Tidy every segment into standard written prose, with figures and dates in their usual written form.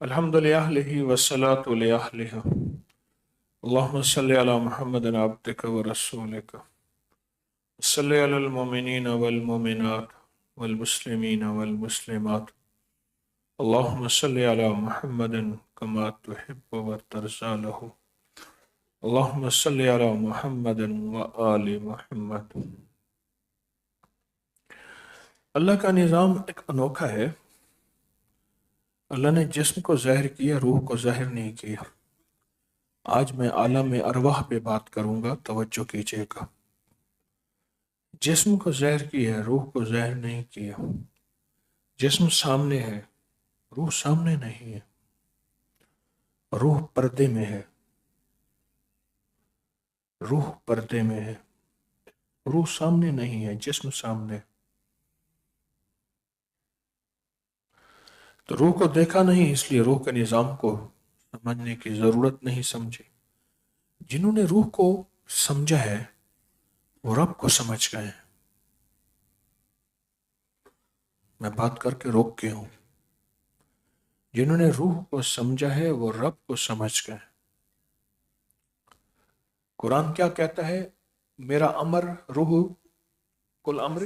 الحمد لله والصلاة لأهلها. اللهم صل على محمد عبدك ورسولك. صل على المؤمنين والمؤمنات والمسلمين والمسلمات. اللهم صل على محمد كما تحب وترضى له. اللهم صل على محمد وآل محمد. اللہ کا نظام ایک انوکھا ہے. اللہ نے جسم کو ظاہر کیا، روح کو ظاہر نہیں کیا. آج میں عالم ارواح پہ بات کروں گا، توجہ کیجیے گا. جسم کو ظاہر کیا ہے، روح کو ظاہر نہیں کیا. جسم سامنے ہے، روح سامنے نہیں ہے. روح پردے میں ہے، روح پردے میں ہے. روح سامنے نہیں ہے، جسم سامنے. تو روح کو دیکھا نہیں، اس لیے روح کے نظام کو سمجھنے کی ضرورت نہیں سمجھی. جنہوں نے روح کو سمجھا ہے وہ رب کو سمجھ گئے ہیں. میں بات کر کے روک کے ہوں. جنہوں نے روح کو سمجھا ہے وہ رب کو سمجھ گئے. قرآن کیا کہتا ہے؟ میرا امر روح کل امر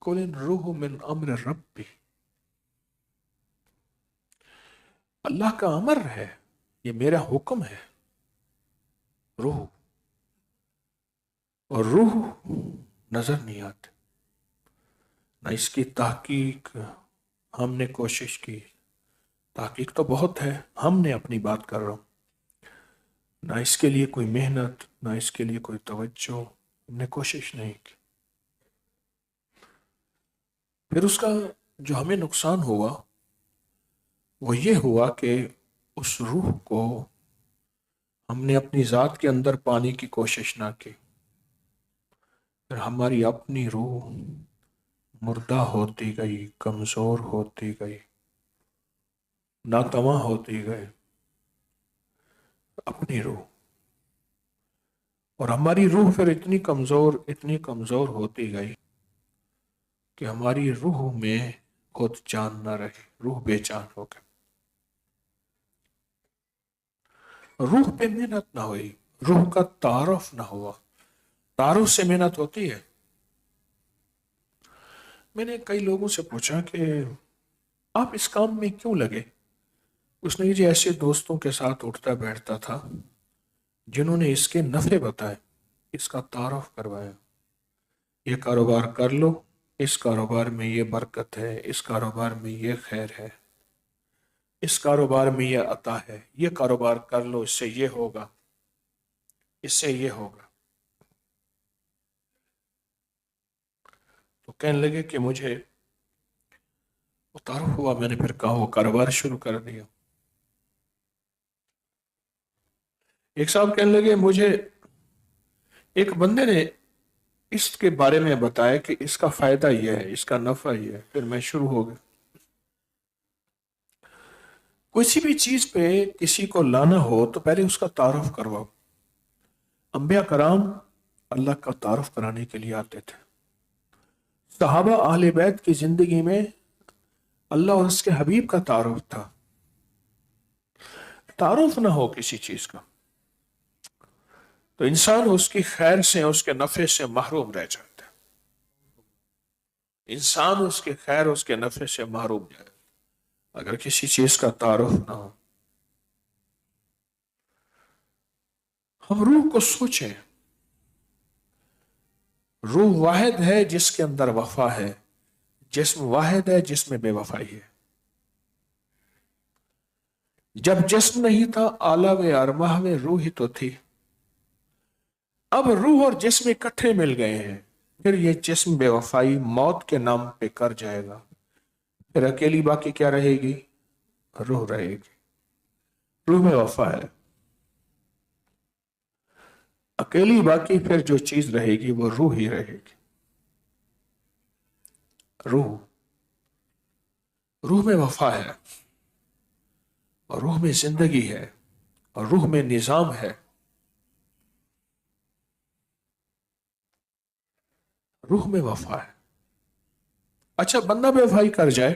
کل روح من امر ربی. اللہ کا امر ہے، یہ میرا حکم ہے. روح اور روح نظر نہیں آتے، نہ اس کی تحقیق ہم نے کوشش کی. تحقیق تو بہت ہے، ہم نے اپنی بات کر رہا ہوں. نہ اس کے لیے کوئی محنت، نہ اس کے لیے کوئی توجہ، ہم نے کوشش نہیں کی. پھر اس کا جو ہمیں نقصان ہوا وہ یہ ہوا کہ اس روح کو ہم نے اپنی ذات کے اندر پانے کی کوشش نہ کی. پھر ہماری اپنی روح مردہ ہوتی گئی، کمزور ہوتی گئی، ناتواں ہوتی گئی. اپنی روح اور ہماری روح پھر اتنی کمزور ہوتی گئی کہ ہماری روح میں خود جان نہ رہی، روح بے جان ہو گئی. روح پہ محنت نہ ہوئی، روح کا تعارف نہ ہوا. تعارف سے محنت ہوتی ہے. میں نے کئی لوگوں سے پوچھا کہ آپ اس کام میں کیوں لگے؟ اس نے مجھے ایسے دوستوں کے ساتھ اٹھتا بیٹھتا تھا جنہوں نے اس کے نفع بتائے، اس کا تعارف کروایا. یہ کاروبار کر لو، اس کاروبار میں یہ برکت ہے، اس کاروبار میں یہ خیر ہے، اس کاروبار میں یہ عطا ہے، یہ کاروبار کر لو، اس سے یہ ہوگا، اس سے یہ ہوگا. تو کہنے لگے کہ مجھے وہ تعارف ہوا. میں نے پھر کہا وہ کاروبار شروع کر دیا. ایک صاحب کہنے لگے مجھے ایک بندے نے اس کے بارے میں بتایا کہ اس کا فائدہ یہ ہے، اس کا نفع یہ ہے. پھر میں شروع ہو گیا. کسی بھی چیز پہ کسی کو لانا ہو تو پہلے اس کا تعارف کرواؤ. انبیاء کرام اللہ کا تعارف کرانے کے لیے آتے تھے. صحابہ اہل بیت کی زندگی میں اللہ اور اس کے حبیب کا تعارف تھا. تعارف نہ ہو کسی چیز کا تو انسان اس کی خیر سے، اس کے نفع سے محروم رہ جاتا ہے. انسان اس کے خیر، اس کے نفع سے محروم جائے اگر کسی چیز کا تعارف نہ ہو. ہم روح کو سوچیں. روح واحد ہے جس کے اندر وفا ہے، جسم واحد ہے جس میں بے وفائی ہے. جب جسم نہیں تھا عالم ارواح میں روح ہی تو تھی. اب روح اور جسم اکٹھے مل گئے ہیں، پھر یہ جسم بے وفائی موت کے نام پہ کر جائے گا. پھر اکیلی باقی کیا رہے گی؟ روح رہے گی. روح میں وفا ہے. اکیلی باقی پھر جو چیز رہے گی وہ روح ہی رہے گی. روح میں وفا ہے، اور روح میں زندگی ہے، اور روح میں نظام ہے. روح میں وفا ہے. اچھا بندہ بے وفائی کر جائے،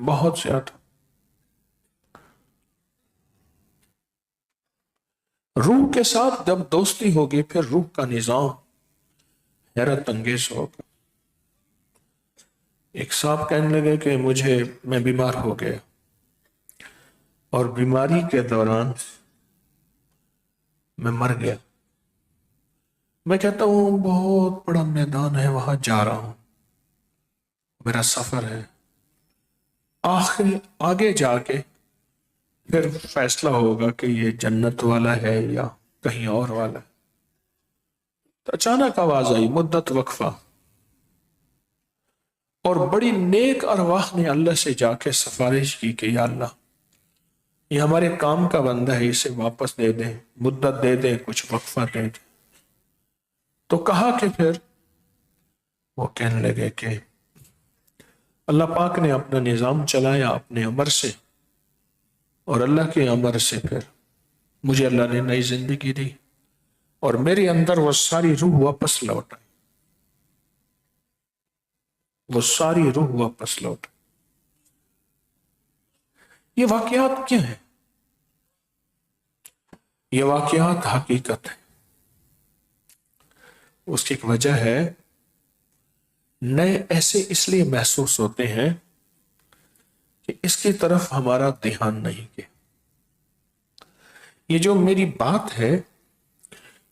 بہت زیادہ. روح کے ساتھ جب دوستی ہوگی پھر روح کا نظام حیرت انگیز ہوگا. ایک صاحب کہنے لگے کہ میں بیمار ہو گیا اور بیماری کے دوران میں مر گیا. میں کہتا ہوں بہت بڑا میدان ہے، وہاں جا رہا ہوں، میرا سفر ہے، آگے جا کے پھر فیصلہ ہوگا کہ یہ جنت والا ہے یا کہیں اور والا ہے. تو اچانک آواز آئی، مدت وقفہ، اور بڑی نیک ارواح نے اللہ سے جا کے سفارش کی کہ یا اللہ، یہ ہمارے کام کا بندہ ہے، اسے واپس دے دیں، مدت دے دیں، کچھ وقفہ دے دیں. تو کہا کہ پھر وہ کہنے لگے کہ اللہ پاک نے اپنا نظام چلایا اپنے امر سے، اور اللہ کے امر سے پھر مجھے اللہ نے نئی زندگی دی اور میرے اندر وہ ساری روح واپس لوٹ آئی، وہ ساری روح واپس لوٹ آئی. یہ واقعات کیا ہیں؟ یہ واقعات حقیقت ہے. اس کی ایک وجہ ہے، نئے ایسے اس لیے محسوس ہوتے ہیں کہ اس کی طرف ہمارا دھیان نہیں گیا. یہ جو میری بات ہے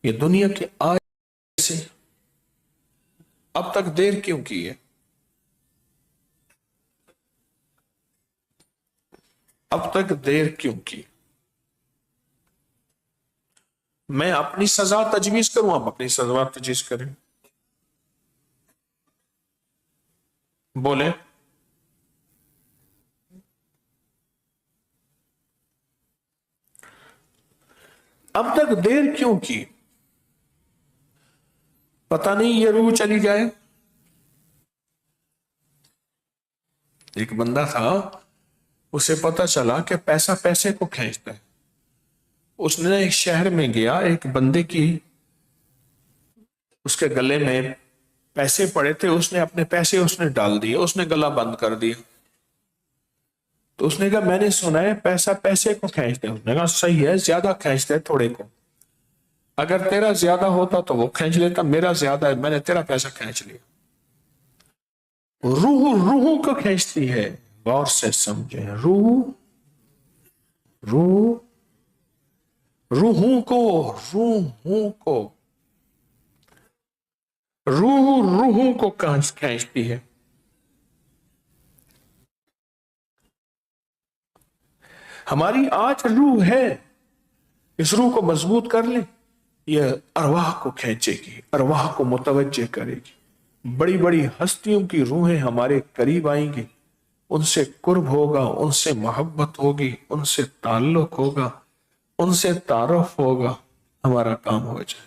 یہ دنیا کے آج سے اب تک دیر کیوں کی ہے؟ اب تک دیر کیوں کی؟ میں اپنی سزا تجویز کروں، آپ اپنی سزا تجویز کریں. بولیں. اب تک دیر کیوں کی؟ پتہ نہیں یہ روح چلی جائے. ایک بندہ تھا، اسے پتہ چلا کہ پیسہ پیسے کو کھینچتا ہے. اس نے ایک شہر میں گیا، ایک بندے کی اس کے گلے میں پیسے پڑے تھے، اس نے اپنے پیسے اس نے ڈال دیے، اس نے گلا بند کر دیا. تو اس نے کہا میں نے سنا ہے پیسہ پیسے کو کھینچتے ہیں. اس نے کہا صحیح ہے، زیادہ کھینچتے ہیں تھوڑے کو. اگر تیرا زیادہ ہوتا تو وہ کھینچ لیتا، میرا زیادہ ہے، میں نے تیرا پیسہ کھینچ لیا. روح کو کھینچتی ہے. غور سے سمجھیں. روحوں کو کھینچتی ہے. ہماری آج روح ہے، اس روح کو مضبوط کر لیں، یہ ارواح کو کھینچے گی، ارواح کو متوجہ کرے گی. بڑی بڑی ہستیوں کی روحیں ہمارے قریب آئیں گی، ان سے قرب ہوگا، ان سے محبت ہوگی، ان سے تعلق ہوگا، ان سے تعارف ہوگا، ہمارا کام ہو جائے.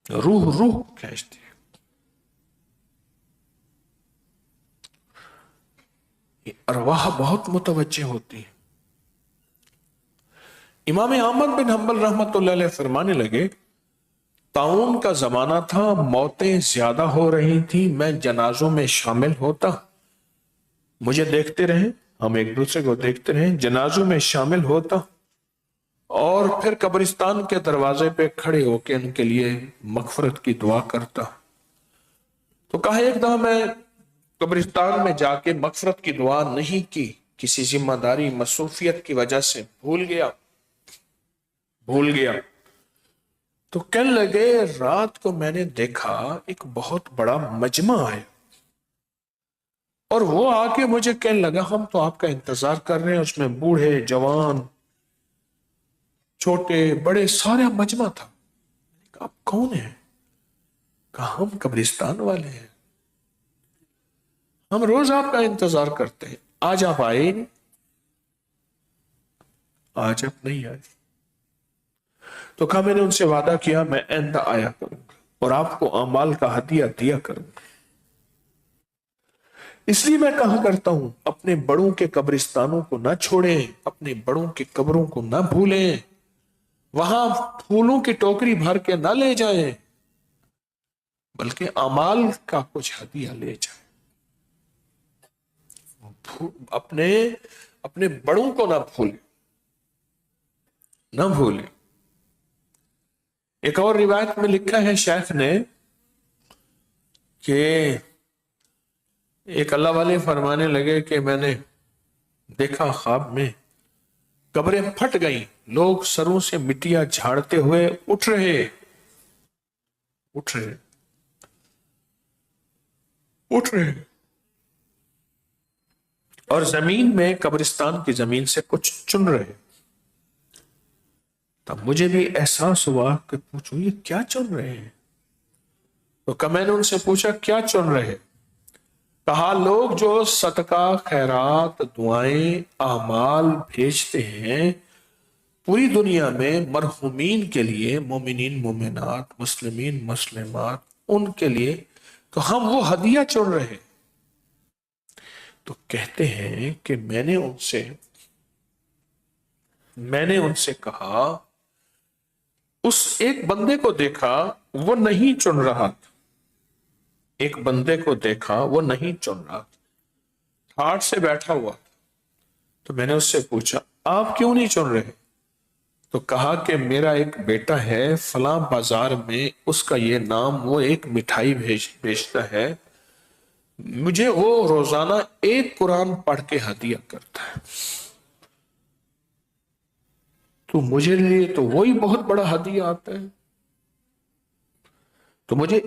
روح کھینچتی ہے. ارواح بہت متوجہ ہوتی ہے. امام احمد بن حنبل رحمت اللہ علیہ فرمانے لگے، طاعون کا زمانہ تھا، موتیں زیادہ ہو رہی تھی، میں جنازوں میں شامل ہوتا، مجھے دیکھتے رہے، ہم ایک دوسرے کو دیکھتے رہے، جنازوں میں شامل ہوتا اور پھر قبرستان کے دروازے پہ کھڑے ہو کے ان کے لیے مغفرت کی دعا کرتا. تو کہا ایک دفعہ میں قبرستان میں جا کے مغفرت کی دعا نہیں کی، کسی ذمہ داری مصروفیت کی وجہ سے بھول گیا. تو کہنے لگے رات کو میں نے دیکھا ایک بہت بڑا مجمع ہے، اور وہ آ کے مجھے کہنے لگا ہم تو آپ کا انتظار کر رہے ہیں. اس میں بوڑھے جوان چھوٹے بڑے سارا مجمع تھا. آپ کون ہیں؟ کہا ہم قبرستان والے ہیں، ہم روز آپ کا انتظار کرتے ہیں. آج آپ آئے نہیں. آج آپ نہیں آئے. تو کہا میں نے ان سے وعدہ کیا میں آئندہ آیا کروں گا اور آپ کو اعمال کا ہدیہ دیا کروں گا. اس لیے میں کہا کرتا ہوں اپنے بڑوں کے قبرستانوں کو نہ چھوڑیں، اپنے بڑوں کی قبروں کو نہ بھولیں، وہاں پھولوں کی ٹوکری بھر کے نہ لے جائیں، بلکہ اعمال کا کچھ ہدیہ لے جائے. اپنے اپنے بڑوں کو نہ بھولے، نہ بھولے. ایک اور روایت میں لکھا ہے شیخ نے کہ ایک اللہ والے فرمانے لگے کہ میں نے دیکھا خواب میں قبریں پھٹ گئیں، لوگ سروں سے مٹیاں جھاڑتے ہوئے اٹھ رہے اٹھ رہے اٹھ رہے اور زمین میں قبرستان کی زمین سے کچھ چن رہے. تب مجھے بھی احساس ہوا کہ پوچھو یہ کیا چن رہے ہیں. تو میں نے ان سے پوچھا کیا چن رہے؟ کہا لوگ جو صدقہ خیرات دعائیں اعمال بھیجتے ہیں پوری دنیا میں مرحومین کے لیے، مومنین مومنات، مسلمین مسلمات، ان کے لیے، تو ہم وہ ہدیہ چن رہے ہیں. تو کہتے ہیں کہ میں نے ان سے کہا اس ایک بندے کو دیکھا وہ نہیں چن رہا تھا، ایک بندے کو دیکھا وہ نہیں چن رہا تھا، ہاتھ سے بیٹھا ہوا تھا. تو میں نے اس سے پوچھا آپ کیوں نہیں چن رہے؟ تو کہا کہ میرا ایک بیٹا ہے فلاں بازار میں، اس کا یہ نام، وہ ایک مٹھائی بیچتا ہے، مجھے وہ روزانہ ایک قرآن پڑھ کے ہدیہ کرتا ہے، تو مجھے لیے تو وہی بہت بڑا ہدیہ آتا ہے، تو مجھے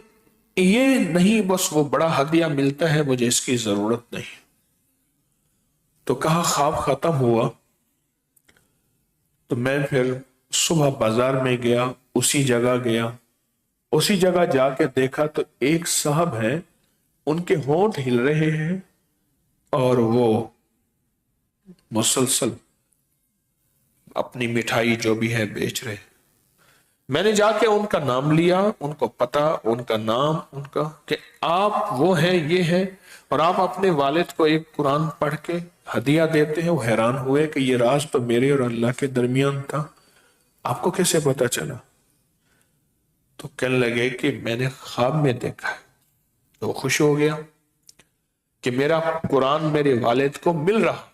یہ نہیں بس وہ بڑا ہدیہ ملتا ہے، مجھے اس کی ضرورت نہیں. تو کہا خواب ختم ہوا تو میں پھر صبح بازار میں گیا، اسی جگہ جا کے دیکھا تو ایک صاحب ہیں، ان کے ہونٹ ہل رہے ہیں اور وہ مسلسل اپنی مٹھائی جو بھی ہے بیچ رہے. میں نے جا کے ان کا نام لیا، ان کو پتا، ان کا نام، ان کا کہ آپ وہ ہیں، یہ ہے، اور آپ اپنے والد کو ایک قرآن پڑھ کے ہدیہ دیتے ہیں. وہ حیران ہوئے کہ یہ راز تو میرے اور اللہ کے درمیان تھا، آپ کو کیسے پتا چلا؟ تو کہنے لگے کہ میں نے خواب میں دیکھا ہے. تو وہ خوش ہو گیا کہ میرا قرآن میرے والد کو مل رہا.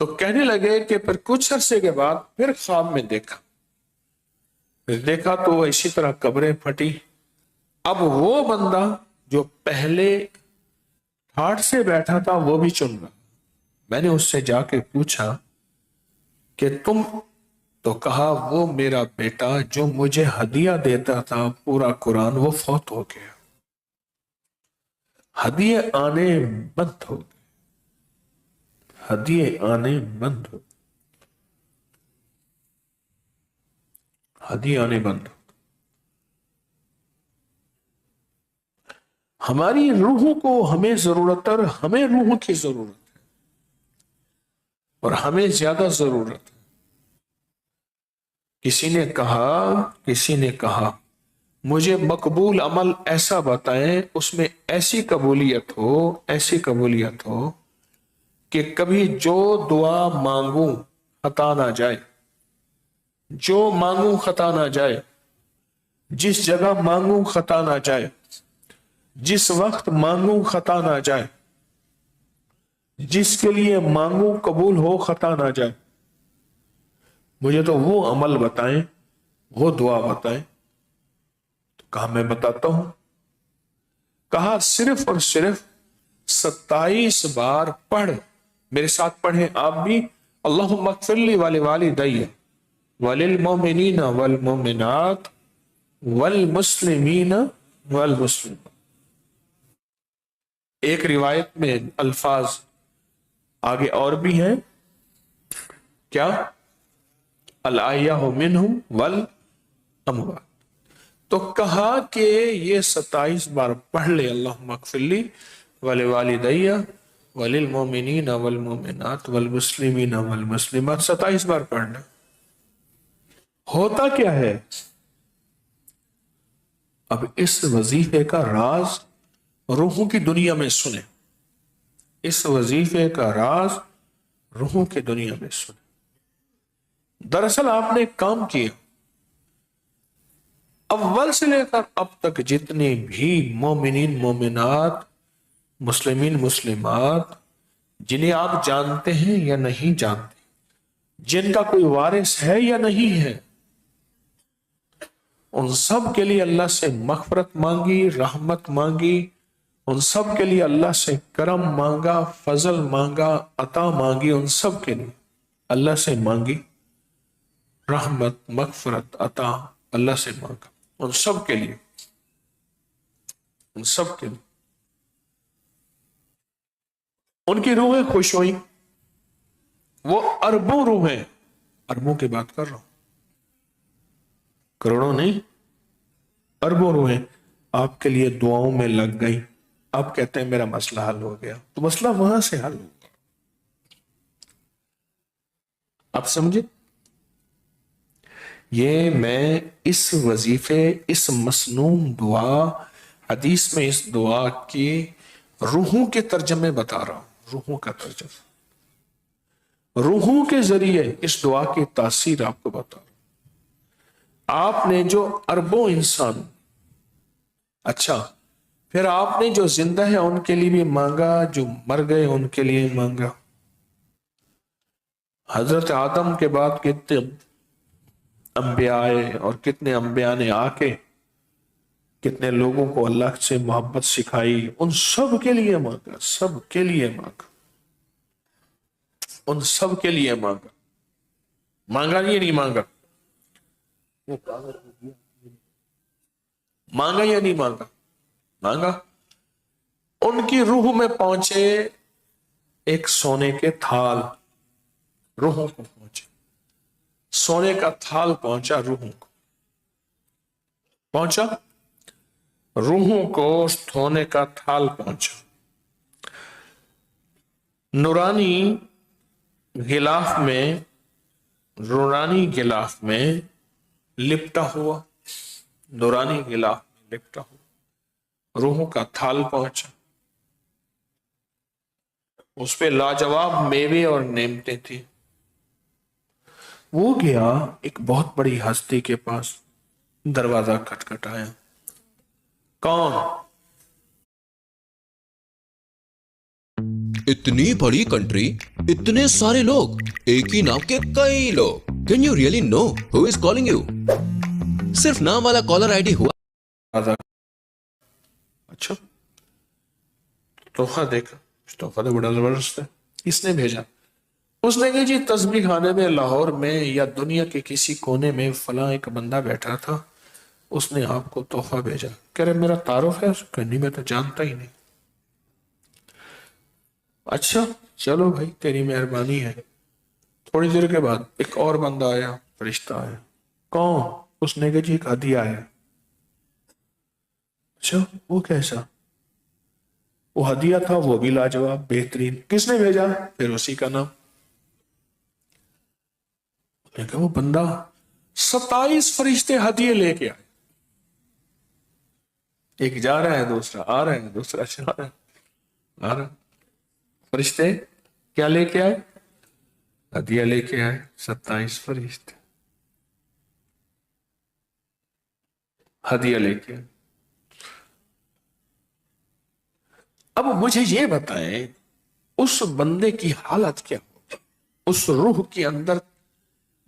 تو کہنے لگے کہ پھر کچھ عرصے کے بعد پھر خواب میں دیکھا تو اسی طرح قبریں پھٹی. اب وہ بندہ جو پہلے ہاتھ سے بیٹھا تھا وہ بھی چن رہا. میں نے اس سے جا کے پوچھا کہ تم؟ تو کہا وہ میرا بیٹا جو مجھے ہدیہ دیتا تھا پورا قرآن، وہ فوت ہو گیا، ہدیے آنے بند ہو گئے، ہدیے آنے بند ہو، ہدیے آنے بند ہو. ہماری روحوں کو ہمیں ضرورت ہے، ہمیں روحوں کی ضرورت ہے، اور ہمیں زیادہ ضرورت ہے. کسی نے کہا مجھے مقبول عمل ایسا بتائیں اس میں ایسی قبولیت ہو کہ کبھی جو دعا مانگوں خطا نہ جائے، جو مانگوں خطا نہ جائے، جس جگہ مانگوں خطا نہ جائے، جس وقت مانگوں خطا نہ جائے، جس کے لیے مانگوں قبول ہو خطا نہ جائے. مجھے تو وہ عمل بتائیں، وہ دعا بتائیں. تو کہا میں بتاتا ہوں. کہا صرف اور صرف 27 بار پڑھ، میرے ساتھ پڑھیں آپ بھی، اللہم اغفر لی ولوالدی وللمؤمنین والمؤمنات والمسلمین والمسلمات. ایک روایت میں الفاظ آگے اور بھی ہیں، کیا؟ الاحیاء منہم والاموات. تو کہا کہ یہ 27 بار پڑھ لے، اللہم اغفر لی ولوالدی وللمؤمنین والمؤمنات والمسلمین والمسلمات، 27 بار پڑھ لے. ہوتا کیا ہے؟ اب اس وظیفے کا راز روحوں کی دنیا میں سنیں، اس وظیفے کا راز روحوں کی دنیا میں سنیں. دراصل آپ نے ایک کام کیا، اول سے لے کر اب تک جتنے بھی مومنین مومنات، مسلمین مسلمات، جنہیں آپ جانتے ہیں یا نہیں جانتے، جن کا کوئی وارث ہے یا نہیں ہے، ان سب کے لیے اللہ سے مغفرت مانگی، رحمت مانگی، ان سب کے لیے اللہ سے کرم مانگا، فضل مانگا، عطا مانگی، ان سب کے لیے اللہ سے مانگی، رحمت، مغفرت، عطا اللہ سے مانگا، ان سب کے لیے، ان سب کے لیے ان کی روحیں خوش ہوئی. وہ اربوں روحیں، اربوں کی بات کر رہا ہوں، کروڑوں نہیں، اربوں روحیں آپ کے لیے دعاؤں میں لگ گئی. آپ کہتے ہیں میرا مسئلہ حل ہو گیا، تو مسئلہ وہاں سے حل ہو گیا. آپ سمجھے؟ یہ میں اس وظیفے، اس مسنون دعا، حدیث میں اس دعا کی روحوں کے ترجمے بتا رہا ہوں، روحوں کا ترجمہ، روحوں کے ذریعے اس دعا کی تاثیر آپ کو بتا رہا ہوں. آپ نے جو اربوں انسان، اچھا پھر آپ نے جو زندہ ہے ان کے لیے بھی مانگا، جو مر گئے ان کے لیے مانگا. حضرت آدم کے بعد کتنے انبیاء آئے، اور کتنے انبیاء نے آ کے کتنے لوگوں کو اللہ سے محبت سکھائی، ان سب کے لیے مانگا، سب کے لیے مانگا، ان سب کے لیے مانگا. مانگا نہیں مانگا؟ مانگا یا نہیں مانگا؟ مانگا. ان کی روح میں پہنچے ایک سونے کے تھال، روحوں کو پہنچے، سونے کا تھال پہنچا، روحوں کو پہنچا، روحوں کو سونے کا تھال پہنچا. نورانی غلاف میں، نورانی غلاف میں لپٹا ہوا، نورانی غلاف میں لپٹا ہوا روحوں کا تھال پہنچا. اس پہ لاجواب میوے اور نعمتیں تھیں. وہ گیا ایک بہت بڑی ہستی کے پاس، دروازہ کھٹکھٹایا. کون؟ اتنی بڑی کنٹری، اتنے سارے لوگ، ایک ہی نام کے کئی لوگ. Can you really know who is calling you? صرف نام والا کالر آئی ڈی ہوا. اچھا تحفہ دیکھا، تحفہ تو بڑا زبردست ہے. کس نے بھیجا؟ اس نے کہا جی تسبیح خانے میں لاہور میں یا دنیا کے کسی کونے میں فلاں ایک بندہ بیٹھا تھا، اس نے آپ کو تحفہ بھیجا. کہہ رہے میرا تعارف ہے؟ نہیں میں تو جانتا ہی نہیں. اچھا چلو بھائی تیری مہربانی ہے. تھوڑی دیر کے بعد ایک اور بندہ آیا، فرشتہ آیا. کون؟ اس نے کہا جی ایک ہدیہ آیا. اچھا وہ کیسا؟ وہ ہدیہ تھا وہ بھی لاجواب بہترین. کس نے بھیجا؟ پھر اسی کا نام. کہ وہ بندہ 27 فرشتے ہدیے لے کے آئے. ایک جا رہا ہے، دوسرا آ رہا ہے، دوسرا چلا رہا ہے، آ رہا. فرشتے کیا لے کے آئے؟ ہدیہ لے کے آئے. 27 فرشتے ہدیہ لے کے آئے. اب مجھے یہ بتائیں اس بندے کی حالت کیا ہوگی، اس روح کے اندر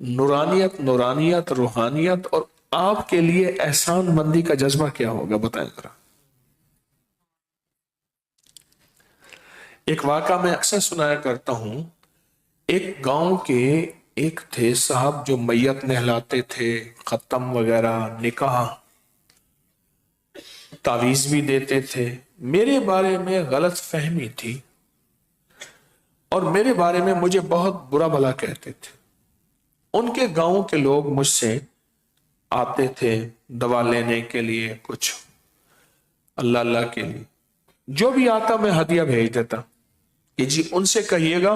نورانیت، نورانیت، روحانیت اور آپ کے لیے احسان مندی کا جذبہ کیا ہوگا، بتائیں ذرا. ایک واقعہ میں اکثر سنایا کرتا ہوں. ایک گاؤں کے ایک تھے صاحب جو میت نہلاتے تھے، ختم وغیرہ، نکاح، تعویذ بھی دیتے تھے. میرے بارے میں غلط فہمی تھی اور میرے بارے میں مجھے بہت برا بھلا کہتے تھے. ان کے گاؤں کے لوگ مجھ سے آتے تھے دوا لینے کے لیے، کچھ اللہ اللہ کے لیے. جو بھی آتا میں ہدیہ بھیج دیتا کہ جی ان سے کہیے گا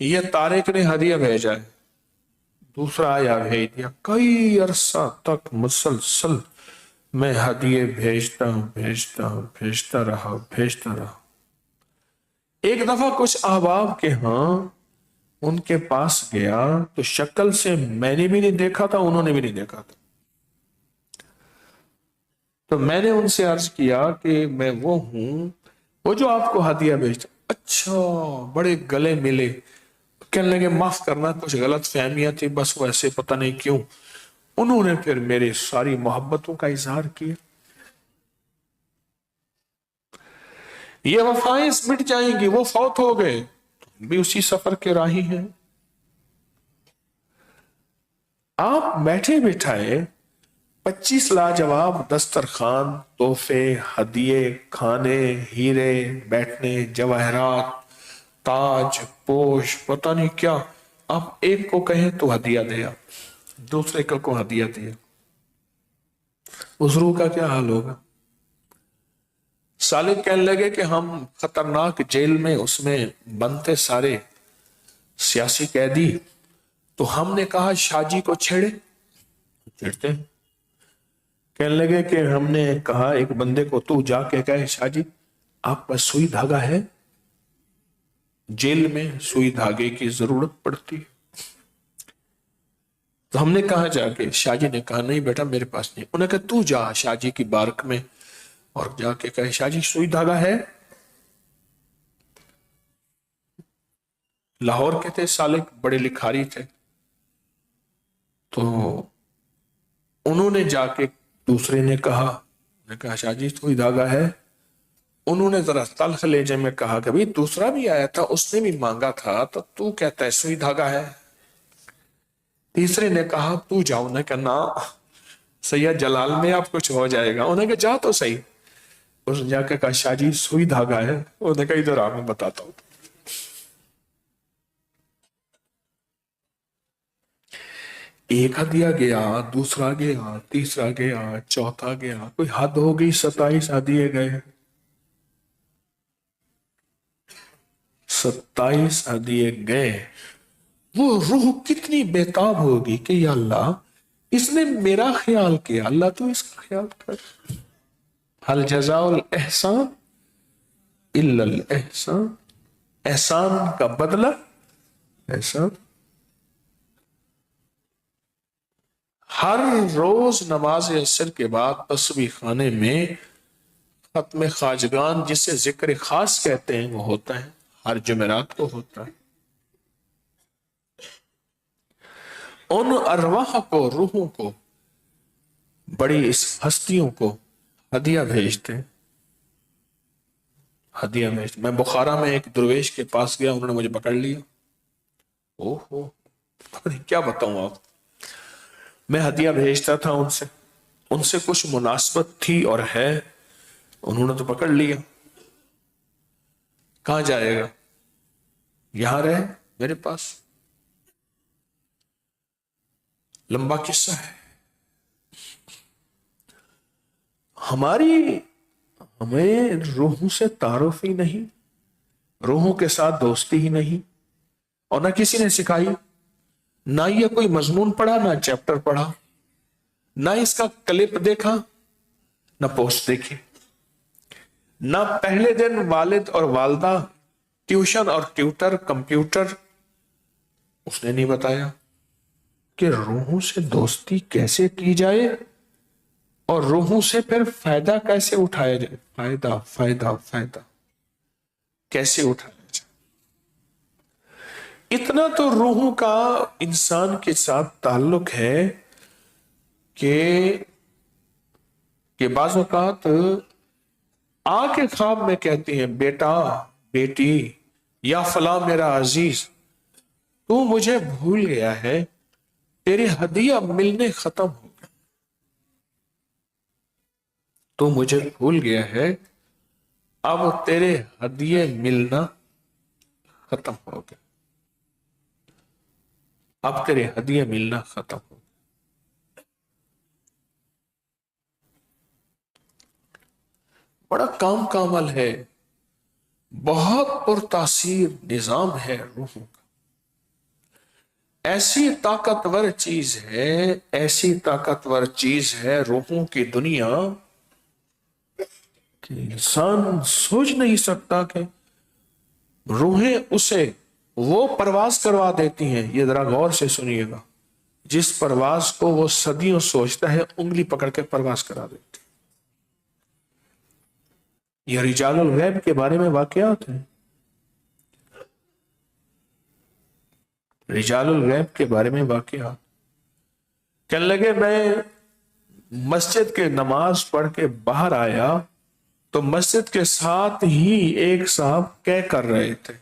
یہ طارق نے ہدیہ بھیجا ہے. دوسرا آیا بھیج دیا. کئی عرصہ تک مسلسل میں ہدیے بھیجتا رہا. ایک دفعہ کچھ احباب کے ہاں ان کے پاس گیا تو شکل سے میں نے بھی نہیں دیکھا تھا، انہوں نے بھی نہیں دیکھا تھا. تو میں نے ان سے عرض کیا کہ میں وہ ہوں وہ جو آپ کو ہدیہ بھیجتا. اچھا, بڑے گلے ملے. کہنے لگے معاف کرنا, کچھ غلط فہمیاں تھی, بس وہ ایسے پتہ نہیں کیوں. انہوں نے پھر میری ساری محبتوں کا اظہار کیا. یہ وفائیں مٹ جائیں گی, وہ فوت ہو گئے, ہم بھی اسی سفر کے راہی ہیں. آپ بیٹھے بٹھائے 25 لاجواب دسترخوان, تحفے, ہدیے, کھانے, ہیرے, بیٹھنے, جواہرات, تاج, پوش, پتہ نہیں کیا. آپ ایک کو کہیں تو ہدیہ دیا, دوسرے کو ہدیہ دیا. اس روح کا کیا حال ہوگا؟ سالک کہنے لگے کہ ہم خطرناک جیل میں اس میں بنتے سارے سیاسی قیدی, تو ہم نے کہا شاہ جی کو چھیڑے, چھیڑتے ہیں. کہنے لگے کہ ہم نے کہا ایک بندے کو تو جا کے کہے شاہ جی آپ پاس سوئی دھاگا ہے, جیل میں سوئی دھاگے کی ضرورت پڑتی. تو ہم نے کہا جا کے, شاہ جی نے کہا نہیں بیٹا میرے پاس نہیں. انہوں نے کہا تو جا شاہ جی کی بارک میں اور جا کے کہے شاہ جی سوئی دھاگا ہے. لاہور کے تھے سالک, بڑے لکھاری تھے, تو انہوں نے جا کے دوسرے نے کہا شاہ جی سوئی دھاگا ہے. انہوں نے ذرا تلخ لہجے میں کہا کہ بھئی دوسرا بھی آیا تھا, اس نے بھی مانگا تھا, تو کہتا ہے سوئی دھاگا ہے. تیسرے نے کہا تو جاؤ. انہوں نے کہا نا سید جلال میں اب کچھ ہو جائے گا. انہوں نے کہا جا تو صحیح. اس نے جا کے کہا شاہ جی سوئی دھاگا ہے. انہوں نے کہا ادھر آ میں بتاتا ہوں. ایک ہدیہ گیا, دوسرا گیا, تیسرا گیا, چوتھا گیا, کوئی حد ہو گئی, 27 ہدیے گئے. 27 ہدیے گئے. وہ روح کتنی بےتاب ہوگی کہ یا اللہ اس نے میرا خیال کیا, اللہ تو اس کا خیال کر. حل جزاء الاحسان الا الاحسان, احسان کا بدلہ احسان. ہر روز نماز عصر کے بعد تسبیح خانے میں ختم خواجگان جسے ذکر خاص کہتے ہیں وہ ہوتا ہے, ہر جمعرات کو ہوتا ہے. ان ارواح کو, روحوں کو, بڑی اس ہستیوں کو ہدیہ بھیجتے ہیں, ہدیہ بھیجتے. میں بخارا میں ایک درویش کے پاس گیا, انہوں نے مجھے پکڑ لیا. اوہو کیا بتاؤں آپ, میں ہدیہ بھیجتا تھا ان سے کچھ مناسبت تھی اور ہے, انہوں نے تو پکڑ لیا. کہاں جائے گا, یہاں رہے میرے پاس. لمبا قصہ ہے. ہمیں روحوں سے تعارف ہی نہیں, روحوں کے ساتھ دوستی ہی نہیں, اور نہ کسی نے سکھائی. نہ یہ کوئی مضمون پڑھا, نہ چیپٹر پڑھا, نہ اس کا کلپ دیکھا, نہ پوسٹ دیکھی. نہ پہلے دن والد اور والدہ, ٹیوشن اور ٹیوٹر, کمپیوٹر, اس نے نہیں بتایا کہ روحوں سے دوستی کیسے کی جائے اور روحوں سے پھر فائدہ کیسے اٹھایا جائے. فائدہ فائدہ فائدہ کیسے اٹھایا جائے. اتنا تو روحوں کا انسان کے ساتھ تعلق ہے کہ بعض اوقات آ کے خواب میں کہتی ہیں بیٹا, بیٹی, یا فلاں میرا عزیز, تو مجھے بھول گیا ہے, تیرے ہدیہ ملنے ختم ہو گئے, تو مجھے بھول گیا ہے, اب تیرے ہدیے ملنا ختم ہو گیا, اب تیرے ہدیے ملنا ختم ہو گیا. بڑا کام کا عمل ہے, بہت پرتاثیر نظام ہے روحوں کا. ایسی طاقتور چیز ہے, ایسی طاقتور چیز ہے روحوں کی دنیا کہ انسان سوچ نہیں سکتا کہ روحیں اسے وہ پرواز کروا دیتی ہیں. یہ ذرا غور سے سنیے گا, جس پرواز کو وہ صدیوں سوچتا ہے انگلی پکڑ کے پرواز کرا دیتی. یہ رجال الغیب کے بارے میں واقعات ہیں، رجال الغیب کے بارے میں واقعات. کہنے لگے میں مسجد کے نماز پڑھ کے باہر آیا تو مسجد کے ساتھ ہی ایک صاحب کیا کر رہے تھے،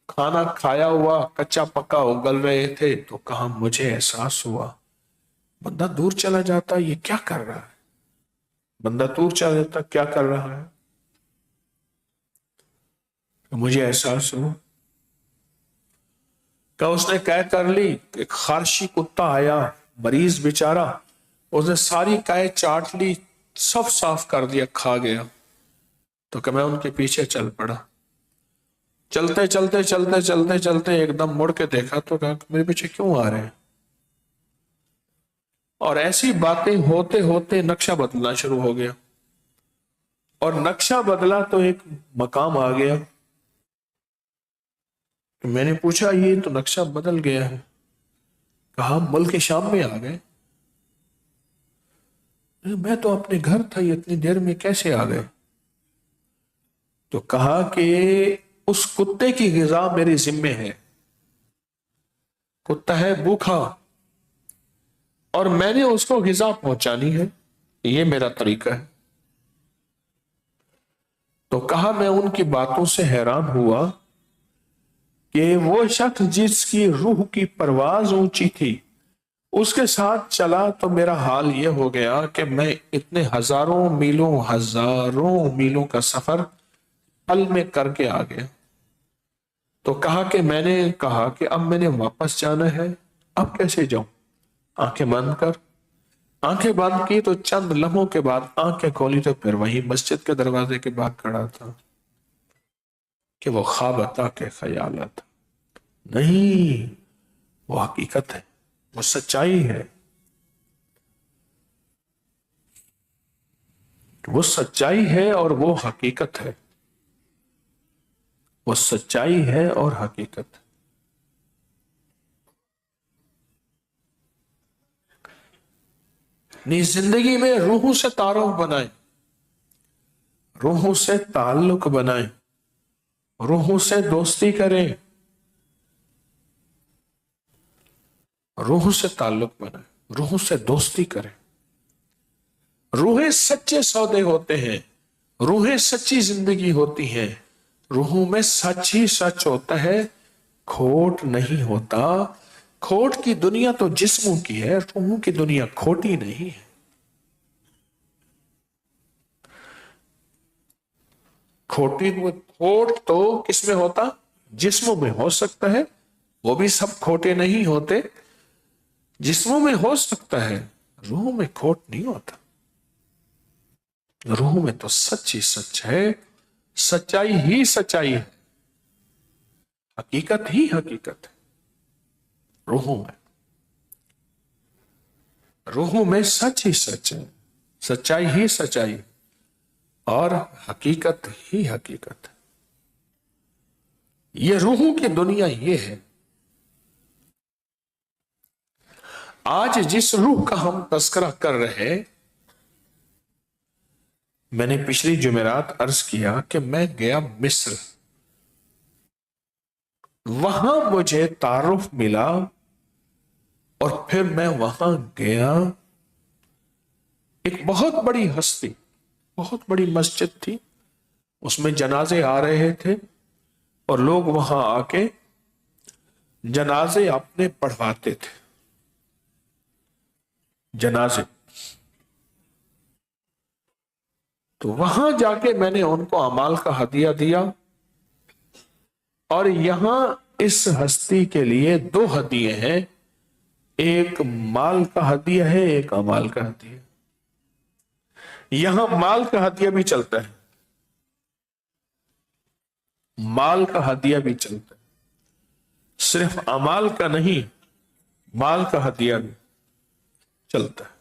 کھانا کھایا ہوا کچا پکا اگل رہے تھے. تو کہا مجھے احساس ہوا بندہ دور چلا جاتا یہ کیا کر رہا ہے، بندہ دور چلا جاتا کیا کر رہا ہے. تو مجھے احساس ہوا کہ اس نے کہہ کر لی، ایک خارشی کتا آیا مریض بیچارہ، اس نے ساری کائے چاٹ لی، سب صاف کر دیا، کھا گیا. تو کہ میں ان کے پیچھے چل پڑا، چلتے چلتے چلتے چلتے چلتے ایک دم مڑ کے دیکھا تو کہا میرے پیچھے کیوں آ رہے ہیں. اور ایسی باتیں ہوتے ہوتے نقشہ بدلنا شروع ہو گیا، اور نقشہ بدلا تو ایک مقام آ گیا. میں نے پوچھا یہ تو نقشہ بدل گیا ہے، کہا ملک شام میں آ گئے. میں تو اپنے گھر تھا، یہ اتنی دیر میں کیسے آ گئے؟ تو کہا کہ اس کتے کی غذا میرے ذمے ہے، کتا ہے بھوکا اور میں نے اس کو غذا پہنچانی ہے، یہ میرا طریقہ ہے. تو کہا میں ان کی باتوں سے حیران ہوا کہ وہ شخص جس کی روح کی پرواز اونچی تھی اس کے ساتھ چلا تو میرا حال یہ ہو گیا کہ میں اتنے ہزاروں میلوں کا سفر پل میں کر کے آ گیا. تو کہا کہ میں نے کہا کہ اب میں نے واپس جانا ہے، اب کیسے جاؤں؟ آنکھیں بند کر، آنکھیں بند کی تو چند لمحوں کے بعد آنکھیں کھولی تو پھر وہی مسجد کے دروازے کے باہر کھڑا تھا. کہ وہ خواب عطا کے خیالات نہیں، وہ حقیقت ہے، وہ سچائی ہے، وہ سچائی ہے اور وہ حقیقت ہے، وہ سچائی ہے اور حقیقت. اپنی زندگی میں روحوں سے تعارف بنائیں، روحوں سے تعلق بنائیں، روحوں سے دوستی کریں، روحوں سے تعلق بنائیں، روحوں سے دوستی کریں. روحیں سچے سودے ہوتے ہیں، روحیں سچی زندگی ہوتی ہیں، روحوں میں سچ ہی سچ ہوتا ہے، کھوٹ نہیں ہوتا. کھوٹ کی دنیا تو جسموں کی ہے، روحوں کی دنیا کھوٹی نہیں ہے. کھوٹ تو کس میں ہوتا؟ جسموں میں ہو سکتا ہے، وہ بھی سب کھوٹے نہیں ہوتے، جسموں میں ہو سکتا ہے، روحوں میں کھوٹ نہیں ہوتا. روحوں میں تو سچ ہی سچ ہے، سچائی ہی سچائی ہے، حقیقت ہی حقیقت ہے. روحوں میں سچ ہی سچ ہے، سچائی ہی سچائی ہے اور حقیقت ہی حقیقت ہے. یہ روحوں کی دنیا یہ ہے. آج جس روح کا ہم تذکرہ کر رہے، میں نے پچھلی جمعرات عرض کیا کہ میں گیا مصر، وہاں مجھے تعارف ملا اور پھر میں وہاں گیا. ایک بہت بڑی ہستی، بہت بڑی مسجد تھی، اس میں جنازے آ رہے تھے اور لوگ وہاں آ کے جنازے اپنے پڑھواتے تھے. جنازے تو وہاں جا کے میں نے ان کو اعمال کا ہدیہ دیا، اور یہاں اس ہستی کے لیے 2 ہدیے ہیں، ایک مال کا ہدیہ ہے، ایک اعمال کا ہدیہ. یہاں مال کا ہدیہ بھی چلتا ہے، مال کا ہدیہ بھی چلتا ہے، صرف اعمال کا نہیں، مال کا ہدیہ بھی چلتا ہے.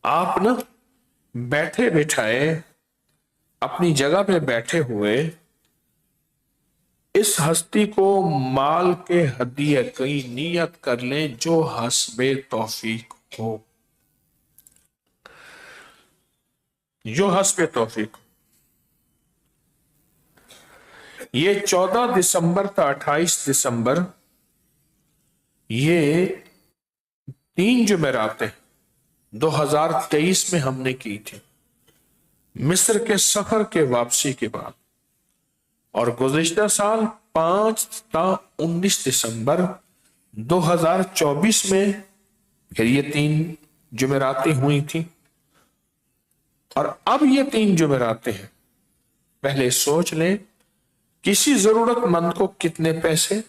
آپ نا بیٹھے بٹھائے اپنی جگہ پہ بیٹھے ہوئے اس ہستی کو مال کے ہدیہ کی نیت کر لیں جو حسب توفیق. ہو جو حسب توفیق. یہ 14 دسمبر تا 28 دسمبر، یہ 3 جمعراتیں 2023 میں ہم نے کی تھی مصر کے سفر کے واپسی کے بعد، اور گزشتہ سال 5 تا 19 دسمبر 2024 میں پھر یہ 3 جمعراتیں ہوئی تھیں، اور اب یہ 3 جمعراتیں ہیں. پہلے سوچ لیں کسی ضرورت مند کو کتنے پیسے،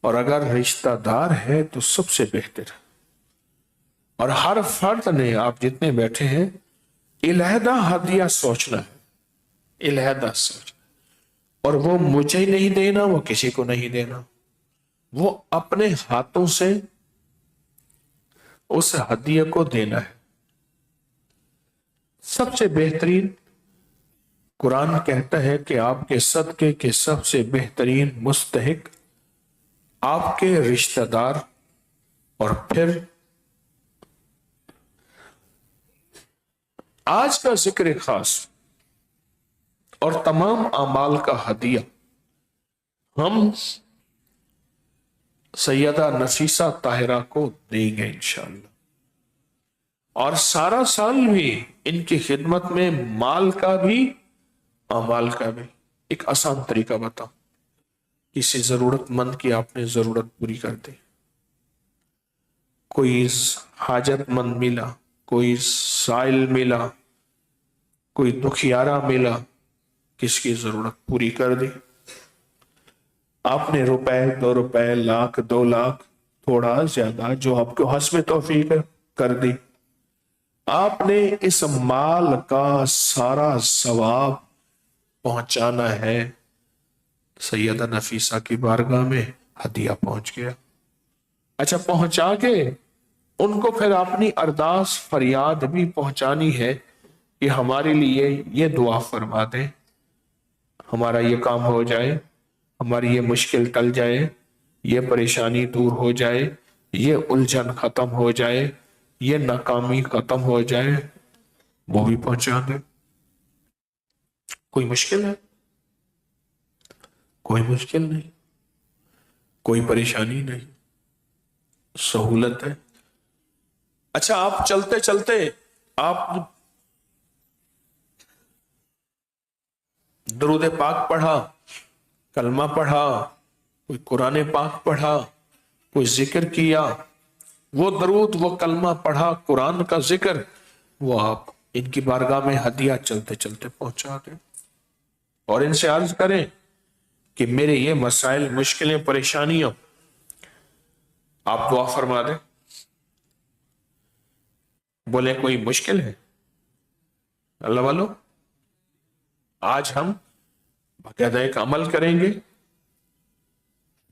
اور اگر رشتہ دار ہے تو سب سے بہتر. اور ہر فرد نے، آپ جتنے بیٹھے ہیں، علیحدہ ہدیہ سوچنا ہے، علیحدہ سوچنا. اور وہ مجھے ہی نہیں دینا، وہ کسی کو نہیں دینا، وہ اپنے ہاتھوں سے اس ہدیہ کو دینا ہے. سب سے بہترین، قرآن کہتا ہے کہ آپ کے صدقے کے سب سے بہترین مستحق آپ کے رشتہ دار، اور پھر آج کا ذکر خاص اور تمام اعمال کا ہدیہ ہم سیدہ نفیسہ طاہرہ کو دیں گے انشاءاللہ. اور سارا سال بھی ان کی خدمت میں مال کا بھی اعمال کا بھی. ایک آسان طریقہ بتاؤ، کسی ضرورت مند کی آپ نے ضرورت پوری کر دی، کوئی حاجت مند ملا، کوئی سائل ملا، کوئی دکھیارا ملا، کس کی ضرورت پوری کر دی. آپ نے روپے 2 روپے، لاکھ 2 لاکھ، تھوڑا زیادہ جو آپ کو حسب توفیق ہے کر دی. آپ نے اس مال کا سارا ثواب پہنچانا ہے سیدہ نفیسہ کی بارگاہ میں. ہدیہ پہنچ گیا. اچھا، پہنچا کے ان کو پھر اپنی ارداس فریاد بھی پہنچانی ہے کہ ہمارے لیے یہ دعا فرما دیں، ہمارا یہ کام ہو جائے، ہماری یہ مشکل ٹل جائے، یہ پریشانی دور ہو جائے، یہ الجھن ختم ہو جائے، یہ ناکامی ختم ہو جائے. وہ بھی پہنچا دیں. کوئی مشکل ہے؟ کوئی مشکل نہیں، کوئی پریشانی نہیں، سہولت ہے. اچھا، آپ چلتے چلتے آپ درود پاک پڑھا، کلمہ پڑھا، کوئی قرآن پاک پڑھا، کوئی ذکر کیا، وہ درود، وہ کلمہ پڑھا، قرآن کا ذکر، وہ آپ ان کی بارگاہ میں ہدیہ چلتے چلتے پہنچا دیں. اور ان سے عرض کریں کہ میرے یہ مسائل، مشکلیں، پریشانیاں آپ دعا فرما دیں. بولے کوئی مشکل ہے؟ اللہ والو، آج ہم باقاعدہ ایک عمل کریں گے.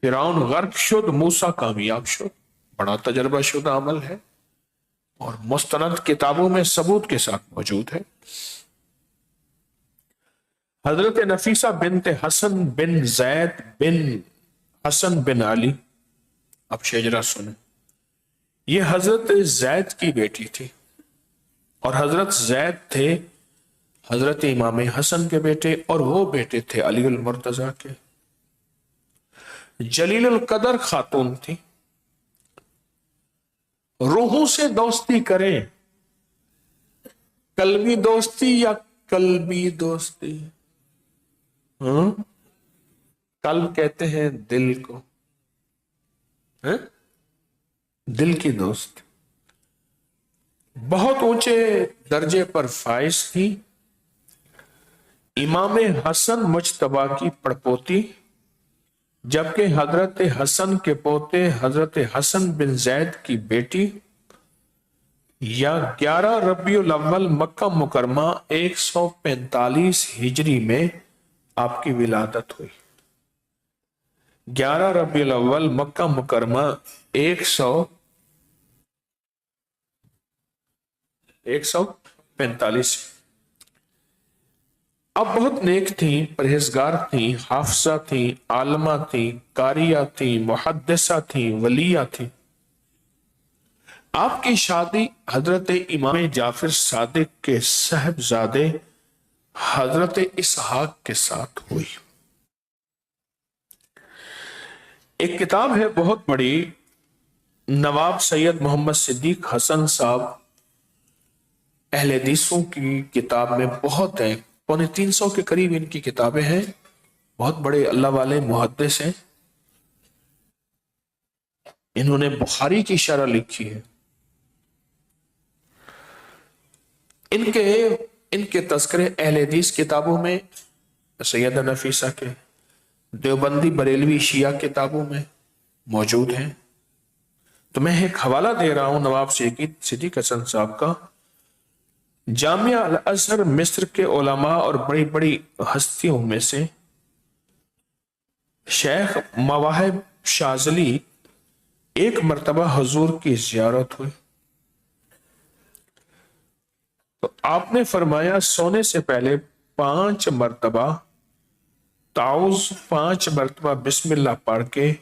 فرعون غرق شد، موسیٰ کامیاب شد. بڑا تجربہ شدہ عمل ہے اور مستند کتابوں میں ثبوت کے ساتھ موجود ہے. حضرت نفیسہ بنت حسن بن زید بن حسن بن علی، اب شجرہ سنیں. یہ حضرت زید کی بیٹی تھی، اور حضرت زید تھے حضرت امام حسن کے بیٹے، اور وہ بیٹے تھے علی المرتضی کے. جلیل القدر خاتون تھی. روحوں سے دوستی کریں، قلبی دوستی یا قلبی دوستی؟ قلب کہتے ہیں دل کو، دل کی دوست. بہت اونچے درجے پر فائز تھی. امام حسن مجتبی کی پڑپوتی، جبکہ حضرت حسن کے پوتے حضرت حسن بن زید کی بیٹی. یا 11 ربیع الاول مکہ مکرمہ 145 ہجری میں آپ کی ولادت ہوئی. 11 ربیع الاول مکہ مکرمہ 145. اب بہت نیک تھیں، پرہیزگار تھیں، حافظہ تھیں، عالمہ تھیں، قاریہ تھیں، محدثہ تھیں، ولیہ تھیں. آپ کی شادی حضرت امام جعفر صادق کے صاحبزادے حضرت اسحاق کے ساتھ ہوئی۔ ایک کتاب ہے بہت بڑی، نواب سید محمد صدیق حسن صاحب، اہل حدیثوں کی کتاب میں بہت ہے، 350 کے قریب ان کی کتابیں ہیں، بہت بڑے اللہ والے محدث ہیں۔ انہوں نے بخاری کی شرح لکھی ہے۔ ان کے تذکرے اہل حدیث کتابوں میں، سیدہ نفیسہ کے، دیوبندی بریلوی شیعہ کتابوں میں موجود ہیں۔ تو میں ایک حوالہ دے رہا ہوں نواب صدیق حسن صاحب کا، جامعہ الازہر مصر کے علماء اور بڑی بڑی ہستیوں میں سے شیخ مواہب شاذلی ایک مرتبہ حضور کی زیارت ہوئی تو آپ نے فرمایا سونے سے پہلے 5 مرتبہ تعوذ، 5 مرتبہ بسم اللہ پڑھ کے،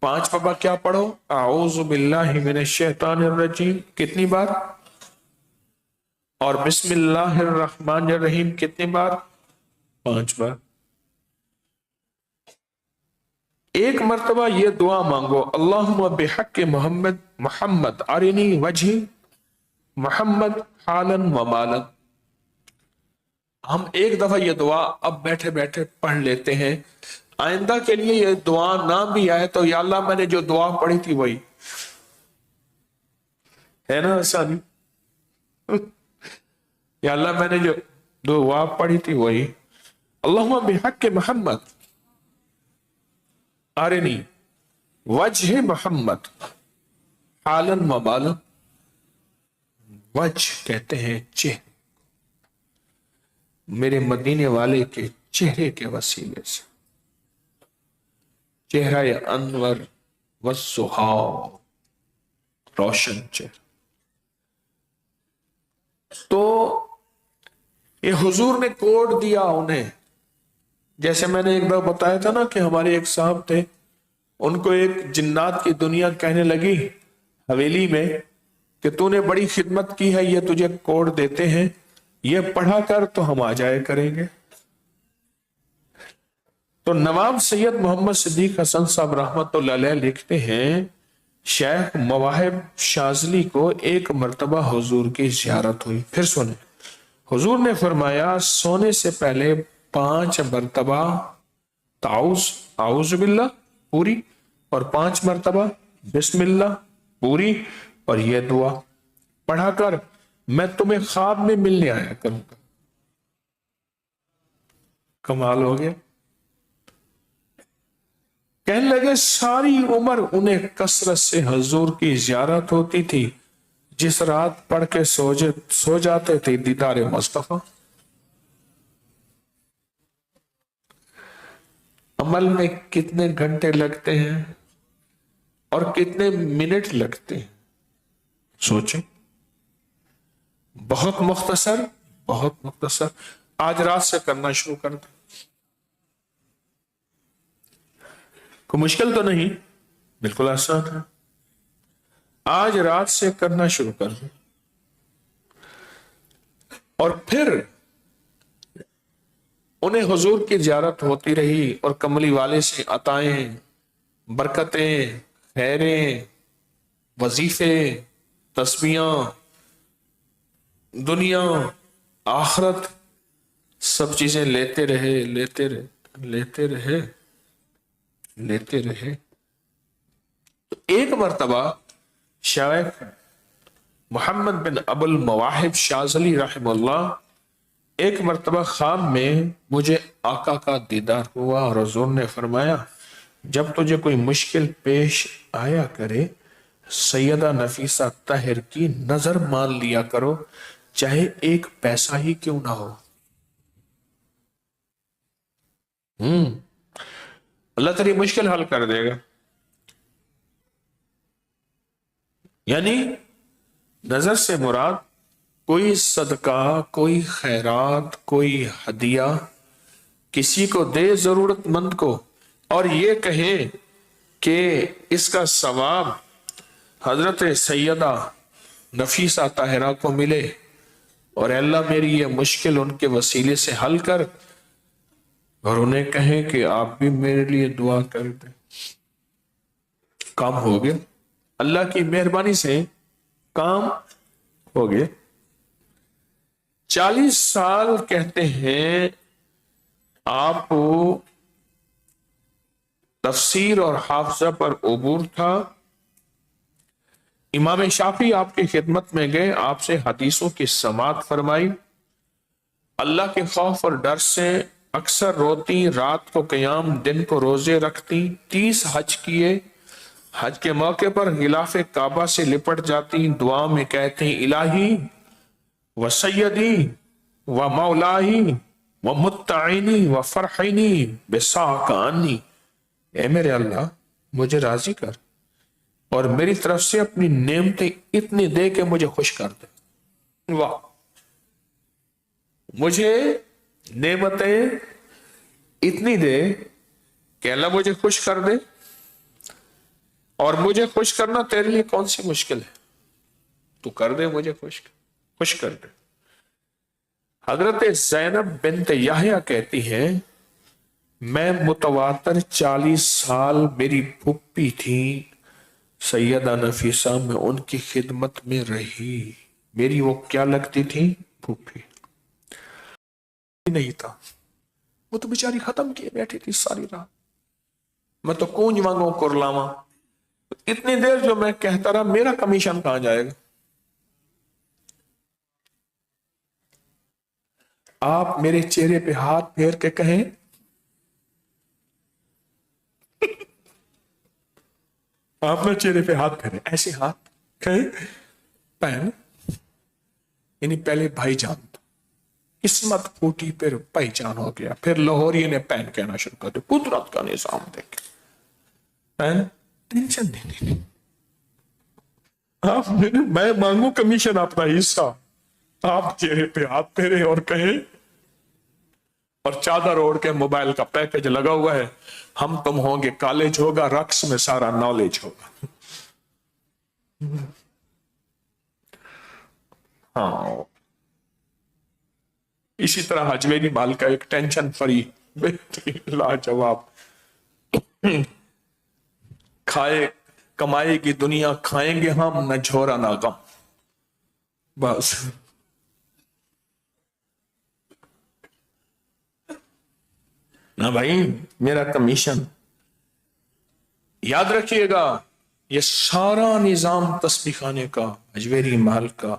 5 مرتبہ کیا پڑھو؟ اعوذ باللہ من الشیطان الرجیم کتنی بار؟ اور بسم اللہ الرحمن الرحیم کتنی بار؟ 5 بار۔ ایک مرتبہ یہ دعا مانگو، اللہم بحق محمد ارنی وجہ محمد حالا و مالا۔ ہم ایک دفعہ یہ دعا اب بیٹھے بیٹھے پڑھ لیتے ہیں، آئندہ کے لیے یہ دعا نہ بھی آئے تو یا اللہ میں نے جو دعا پڑھی تھی وہی ہے نا، آسانی، یا اللہ میں نے جو دعا پڑھی تھی وہی، اللہم بحق محمد ارنی وجہ محمد حالا و مالا۔ وجہ کہتے ہیں چہرے، میرے مدینے والے کے چہرے کے وسیلے سے، چہرہ انور والسحاو، روشن چہرہ۔ تو یہ حضور نے کوڈ دیا انہیں، جیسے میں نے ایک بار بتایا تھا نا کہ ہمارے ایک صاحب تھے، ان کو ایک جنات کی دنیا کہنے لگی حویلی میں کہ تو نے بڑی خدمت کی ہے، یہ تجھے کوڈ دیتے ہیں، یہ پڑھا کر تو ہم آ جائے کریں گے۔ تو نواب سید محمد صدیق حسن صاحب رحمت اللہ علیہ لکھتے ہیں شیخ مواہب شاذلی کو ایک مرتبہ حضور کی زیارت ہوئی۔ پھر سنیں، حضور نے فرمایا سونے سے پہلے 5 مرتبہ تعوذ، اعوذ باللہ پوری، اور 5 مرتبہ بسم اللہ پوری، اور یہ دعا پڑھا کر میں تمہیں خواب میں ملنے آیا کروں گا۔ کمال ہو گیا۔ کہنے لگے ساری عمر انہیں کثرت سے حضور کی زیارت ہوتی تھی، جس رات پڑھ کے سو جاتے تھے دیدار مصطفیٰ۔ عمل میں کتنے گھنٹے لگتے ہیں اور کتنے منٹ لگتے ہیں، سوچیں۔ بہت مختصر، بہت مختصر۔ آج رات سے کرنا شروع کر دیں، کوئی مشکل تو نہیں، بالکل آسان ہے۔ آج رات سے کرنا شروع کر دیں، اور پھر انہیں حضور کی زیارت ہوتی رہی، اور کملی والے سے عطائیں، برکتیں، خیریں، وظیفے، تسبیحاں، دنیا آخرت، سب چیزیں لیتے رہے لیتے رہے لیتے رہے لیتے رہے۔ تو ایک مرتبہ شیخ محمد بن ابو المواہب شاذلی رحمہ اللہ، ایک مرتبہ خواب میں مجھے آقا کا دیدار ہوا، اور حضور نے فرمایا جب تجھے کوئی مشکل پیش آیا کرے، سیدہ نفیسہ طاہر کی نظر مان لیا کرو، چاہے 1 پیسہ ہی کیوں نہ ہو۔ اللہ تیری مشکل حل کر دے گا۔ یعنی نظر سے مراد کوئی صدقہ، کوئی خیرات، کوئی ہدیہ کسی کو دے ضرورت مند کو، اور یہ کہے کہ اس کا ثواب حضرت سیدہ نفیسہ طاہرہ کو ملے اور اے اللہ میری یہ مشکل ان کے وسیلے سے حل کر، اور انہیں کہیں کہ آپ بھی میرے لیے دعا کر دیں۔ کام ہو گیا، اللہ کی مہربانی سے کام ہو گیا۔ 40 سال کہتے ہیں آپ کو تفسیر اور حافظہ پر عبور تھا۔ امام شافعی آپ کی خدمت میں گئے، آپ سے حدیثوں کی سماعت فرمائی، اللہ کے خوف اور ڈر سے اکثر روتی، رات کو قیام، دن کو روزے رکھتی، 30 حج کیے، حج کے موقع پر غلاف کعبہ سے لپٹ جاتی، دعا میں کہتی الہی و سیدی و مولائی و متعینی و فرحینی بساک عنی، اے میرے اللہ مجھے راضی کر اور میری طرف سے اپنی نعمتیں اتنی دے کہ مجھے خوش کر دے۔ واہ، مجھے نعمتیں اتنی دے کہ اللہ مجھے خوش کر دے، اور مجھے خوش کرنا تیرے لیے کون سی مشکل ہے، تو کر دے مجھے خوش کر دے۔ حضرت زینب بنت یحییٰ کہتی ہیں میں متواتر 40 سال میری پھوپھی تھی سیدہ نفیسہ، میں ان کی خدمت میں رہی، میری وہ کیا لگتی تھی؟ پھوپھی نہیں تھا، وہ تو بیچاری ختم کیے بیٹھی تھی ساری رات، میں تو کونج وانگوں کرلاواں، اتنی دیر جو میں کہتا رہا میرا کمیشن کہاں جائے گا؟ آپ میرے چہرے پہ ہاتھ پھیر کے کہیں آپ نے چہرے پہ ہاتھ پھیرے، ایسے ہاتھ کہیں پہن، یعنی پہلے بھائی جان تھا، قسمت پھوٹی پھر بھائی جان ہو گیا، پھر لاہوری نے پہن کہنا شروع کر دیا، قدرت کا نظام دیکھ پہن، ٹینشن نہیں، آپ میں مانگوں کمیشن اپنا حصہ، آپ چہرے پہ ہاتھ پھیرے اور کہیں، اور چادر اوڑھ کے موبائل کا پیکج لگا ہوا ہے، ہم تم ہوں گے کالج ہوگا، رقص میں سارا نالج ہوگا۔ ہاں، اسی طرح حجویری مال کا ایک ٹینشن فری بہترین لاجواب، کھائے کمائے گی دنیا، کھائیں گے ہم، نہ جھورا نہ غم، بس نہ بھائی میرا کمیشن۔ یاد رکھیے گا یہ سارا نظام تسبیح خانے کا، حجویری محل کا،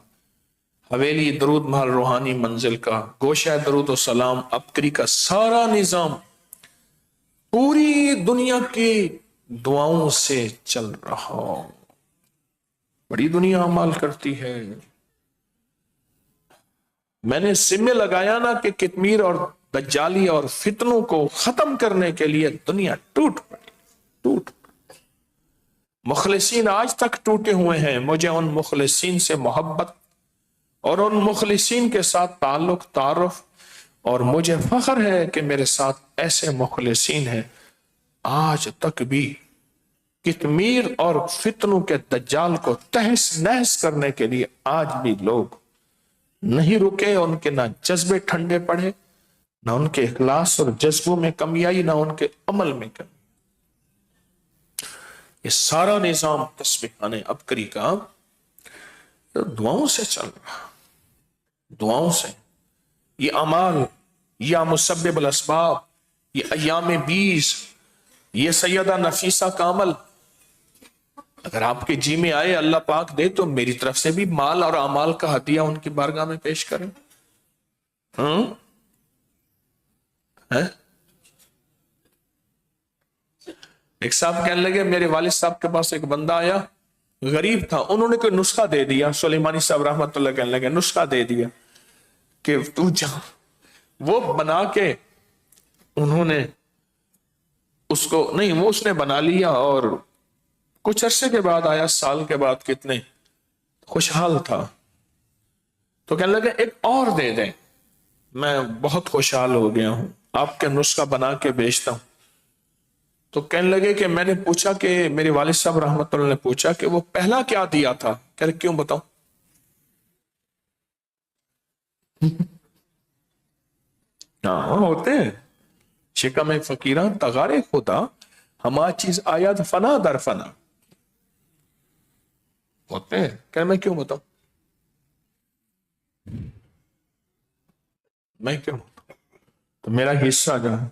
حویلی درود محل روحانی منزل کا، گوشہ درود و سلام ابکری کا، سارا نظام پوری دنیا کی دعاؤں سے چل رہا، بڑی دنیا عمل کرتی ہے۔ میں نے ذمہ لگایا نا کہ کتمیر اور دجالی اور فتنوں کو ختم کرنے کے لیے دنیا ٹوٹ پڑی، مخلصین آج تک ٹوٹے ہوئے ہیں، مجھے ان مخلصین سے محبت اور ان مخلصین کے ساتھ تعارف اور مجھے فخر ہے کہ میرے ساتھ ایسے مخلصین ہیں۔ آج تک بھی کتمیر اور فتنوں کے دجال کو تہس نہس کرنے کے لیے آج بھی لوگ نہیں رکے، ان کے نہ جذبے ٹھنڈے پڑے، نہ ان کے اخلاص اور جذبوں میں کمی آئی، نہ ان کے عمل میں کمی۔ یہ سارا نظام تسبیح خانے ابکری کا دعاؤں سے چل رہا، دعاؤں سے۔ یہ اعمال، یہ مسبب الاسباب، یہ ایام 20، یہ سیدہ نفیسہ کا عمل اگر آپ کے جی میں آئے، اللہ پاک دے تو میری طرف سے بھی مال اور اعمال کا ہدیہ ان کی بارگاہ میں پیش کریں۔ ایک صاحب کہنے لگے میرے والد صاحب کے پاس ایک بندہ آیا، غریب تھا، انہوں نے کوئی نسخہ دے دیا، سلیمانی صاحب رحمت اللہ کہنے لگے نسخہ دے دیا کہ تو جا، وہ بنا کے انہوں نے اس کو نہیں، وہ اس نے بنا لیا، اور کچھ عرصے کے بعد آیا، سال کے بعد، کتنے خوشحال تھا، تو کہنے لگے ایک اور دے دیں، میں بہت خوشحال ہو گیا ہوں، آپ کے نسخہ بنا کے بیچتا ہوں۔ تو کہنے لگے کہ میں نے پوچھا کہ میرے والد صاحب رحمت اللہ نے پوچھا کہ وہ پہلا کیا دیا تھا؟ کہہ رہے کیوں بتاؤں؟ ہاں ہوتے ہیں شکم فقیران تغارے خدا، ہما چیز آیات فنا در فنا ہوتے ہیں. کہ میں کیوں بتاؤں، میں کیوں بتاؤں؟ تو میرا حصہ جو ہے،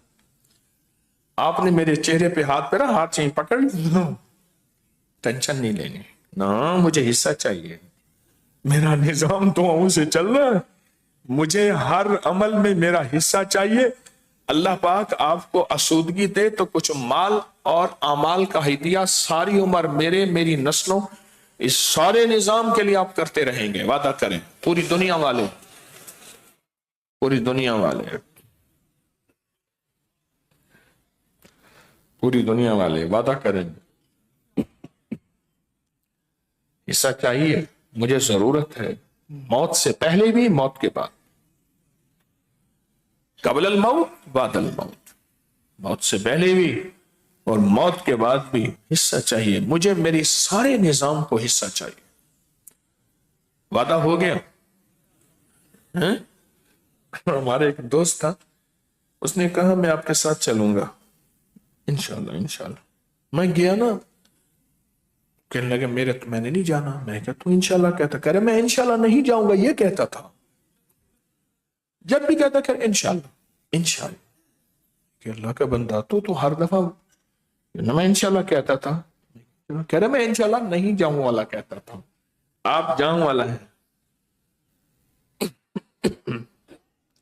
آپ نے میرے چہرے پہ ہاتھ پھیرا، ہاتھ سے ہی پکڑ لیا، ٹینشن نہیں لینی، نہ مجھے حصہ چاہیے، میرا نظام دعاؤں سے چل رہا ہے، مجھے ہر عمل میں میرا حصہ چاہیے. اللہ پاک آپ کو آسودگی دے تو کچھ مال اور اعمال کا ہدیہ ساری عمر میری نسلوں، اس سارے نظام کے لیے آپ کرتے رہیں گے. وعدہ کریں پوری دنیا والے، پوری دنیا والے، پوری دنیا والے وعدہ کریں گے. حصہ چاہیے، مجھے ضرورت ہے، موت سے پہلے بھی، موت کے بعد، قبل الموت بعد الموت، موت سے پہلے بھی اور موت کے بعد بھی حصہ چاہیے مجھے، میری سارے نظام کو حصہ چاہیے. وعدہ ہو گیا. ہیں؟ ہمارے ایک دوست تھا، اس نے کہا میں آپ کے ساتھ چلوں گا انشاءاللہ انشاءاللہ. میں گیا نا، کہنے لگے میں نے نہیں جانا. میں کہا تو انشاءاللہ کہتا، کہہ رہے میں انشاءاللہ نہیں جاؤں گا، یہ کہتا تھا جب بھی کہتا کہ انشاءاللہ انشاءاللہ. کہ اللہ کا بندہ تو ہر دفعہ میں انشاءاللہ کہتا تھا. کہہ رہے میں انشاءاللہ نہیں جاؤں والا کہتا تھا، آپ جاؤں والا ہے.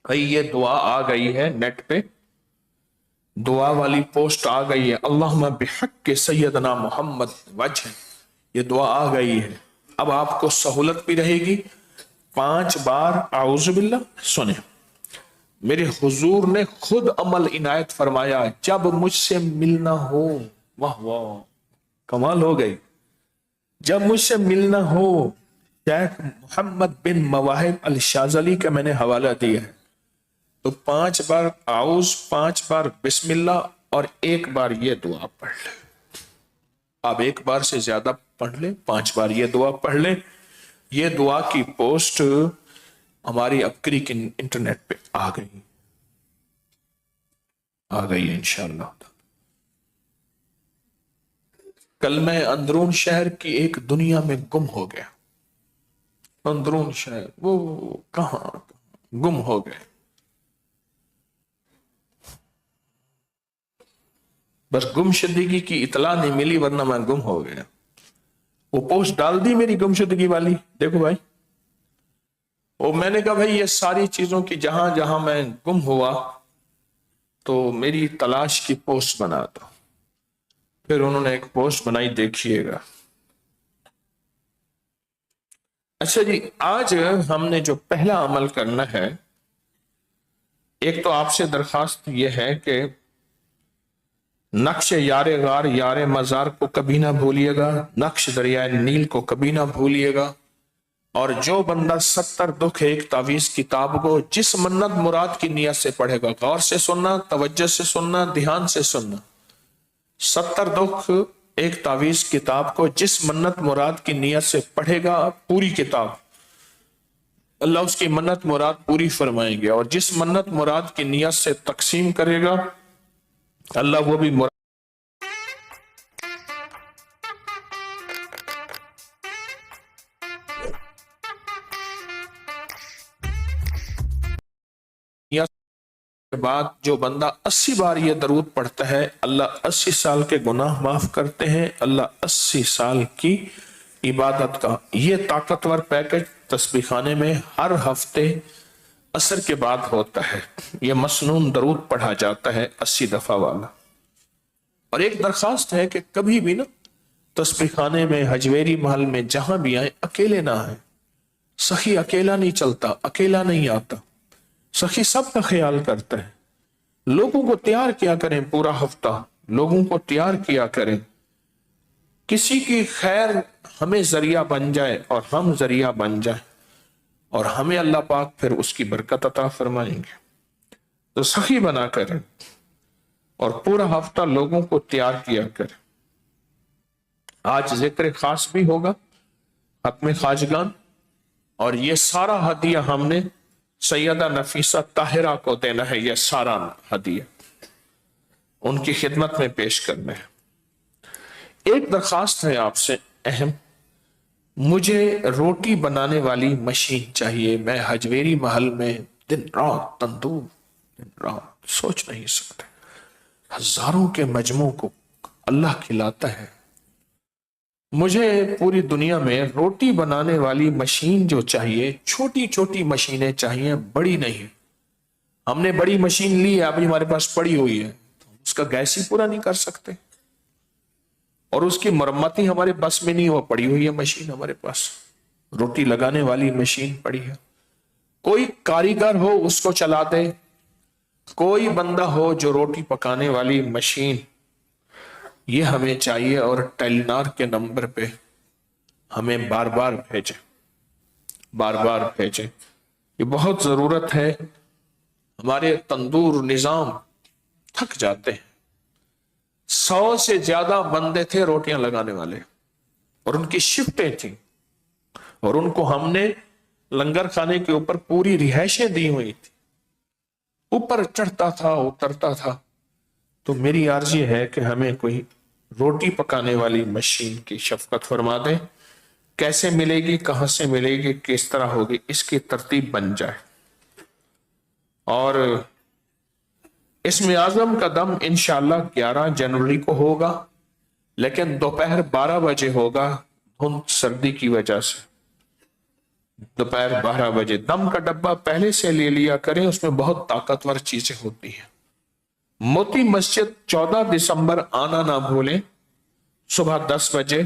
بھئی یہ دعا آ گئی ہے نیٹ پہ، دعا والی پوسٹ آ گئی ہے، اللہم بحق سیدنا محمد وجہ، یہ دعا آ گئی ہے. اب آپ کو سہولت بھی رہے گی. 5 بار اعوذ باللہ سنیں. میرے حضور نے خود عمل عنایت فرمایا، جب مجھ سے ملنا ہو، واہ واہ کمال ہو گئی، جب مجھ سے ملنا ہو. شیخ محمد بن مواہب الشاذلی کا میں نے حوالہ دیا ہے. تو 5 بار اعوذ، 5 بار بسم اللہ اور 1 بار یہ دعا پڑھ لیں. آپ 1 بار سے زیادہ پڑھ لیں، 5 بار یہ دعا پڑھ لیں. یہ دعا کی پوسٹ ہماری اپکری کے انٹرنیٹ پہ آ گئی ہے انشاءاللہ. کل میں اندرون شہر کی ایک دنیا میں گم ہو گیا. اندرون شہر وہ کہاں گم ہو گئے، بس گم شدگی کی اطلاع نہیں ملی، ورنہ میں گم ہو گیا. وہ پوسٹ ڈال دی میری گم شدگی والی، دیکھو بھائی. اور میں نے کہا بھائی یہ ساری چیزوں کی جہاں جہاں میں گم ہوا تو میری تلاش کی پوسٹ بنا دو. پھر انہوں نے ایک پوسٹ بنائی، دیکھیے گا. اچھا جی، آج ہم نے جو پہلا عمل کرنا ہے، ایک تو آپ سے درخواست یہ ہے کہ نقش یار غار یار مزار کو کبھی نہ بھولیے گا، نقش دریائے نیل کو کبھی نہ بھولیے گا. اور جو بندہ 70 دکھ ایک تعویذ کتاب کو جس منت مراد کی نیت سے پڑھے گا، غور سے سننا، توجہ سے سننا، دھیان سے سننا. 70 دکھ ایک تعویذ کتاب کو جس منت مراد کی نیت سے پڑھے گا، پوری کتاب اللہ اس کی منت مراد پوری فرمائیں گے. اور جس منت مراد کی نیت سے تقسیم کرے گا، اللہ وہ بھی مراد کے بعد جو بندہ 80 بار یہ درود پڑھتا ہے، اللہ 80 سال کے گناہ معاف کرتے ہیں. اللہ 80 سال کی عبادت کا یہ طاقتور پیکج تسبیح خانے میں ہر ہفتے عصر کے بعد ہوتا ہے. یہ مسنون درود پڑھا جاتا ہے 80 دفعہ والا. اور ایک درخواست ہے کہ کبھی بھی نا تسبیح خانے میں، حجویری محل میں، جہاں بھی آئیں اکیلے نہ آئیں. سخی اکیلا نہیں چلتا، اکیلا نہیں آتا، سخی سب کا خیال کرتا ہے. لوگوں کو تیار کیا کریں، پورا ہفتہ لوگوں کو تیار کیا کریں. کسی کی خیر ہمیں ذریعہ بن جائے اور ہم ذریعہ بن جائیں، اور ہمیں اللہ پاک پھر اس کی برکت عطا فرمائیں گے. تو سخی بنا کریں. اور پورا ہفتہ لوگوں کو تیار کیا کریں. آج ذکر خاص بھی ہوگا ختم خواجگان، اور یہ سارا ہدیہ ہم نے سیدہ نفیسہ طاہرہ کو دینا ہے. یہ سارا ہدیہ ان کی خدمت میں پیش کرنا ہے. ایک درخواست ہے آپ سے اہم، مجھے روٹی بنانے والی مشین چاہیے. میں حجویری محل میں دن رات تندور، دن رات سوچ نہیں سکتے، ہزاروں کے مجموع کو اللہ کھلاتا ہے. مجھے پوری دنیا میں روٹی بنانے والی مشین جو چاہیے، چھوٹی چھوٹی مشینیں چاہیے، بڑی نہیں. ہم نے بڑی مشین لی ہے، ابھی ہمارے پاس پڑی ہوئی ہے، اس کا گیس ہی پورا نہیں کر سکتے، اور اس کی مرمت ہی ہمارے بس میں نہیں. وہ پڑی ہوئی ہے مشین ہمارے پاس، روٹی لگانے والی مشین پڑی ہے. کوئی کاریگر ہو اس کو چلا دے، کوئی بندہ ہو جو روٹی پکانے والی مشین، یہ ہمیں چاہیے. اور ٹیلی نار کے نمبر پہ ہمیں بار بار بھیجیں، بار بار بھیجیں. یہ بہت ضرورت ہے. ہمارے تندور نظام تھک جاتے ہیں. 100 سے زیادہ بندے تھے روٹیاں لگانے والے، اور ان کی شفٹیں تھیں، اور ان کو ہم نے لنگر کھانے کے اوپر پوری رہائشیں دی ہوئی تھی. اوپر چڑھتا تھا اترتا تھا. تو میری عرض یہ ہے کہ ہمیں کوئی روٹی پکانے والی مشین کی شفقت فرما دے. کیسے ملے گی، کہاں سے ملے گی، کس طرح ہوگی، اس کی ترتیب بن جائے. اور اسم اعظم کا دم انشاءاللہ 11 جنوری کو ہوگا، لیکن دوپہر 12 بجے ہوگا، دھند سردی کی وجہ سے. دوپہر 12 بجے دم کا ڈبہ پہلے سے لے لیا کریں، اس میں بہت طاقتور چیزیں ہوتی ہیں. موتی مسجد 14 دسمبر آنا نہ بھولیں، صبح 10 بجے.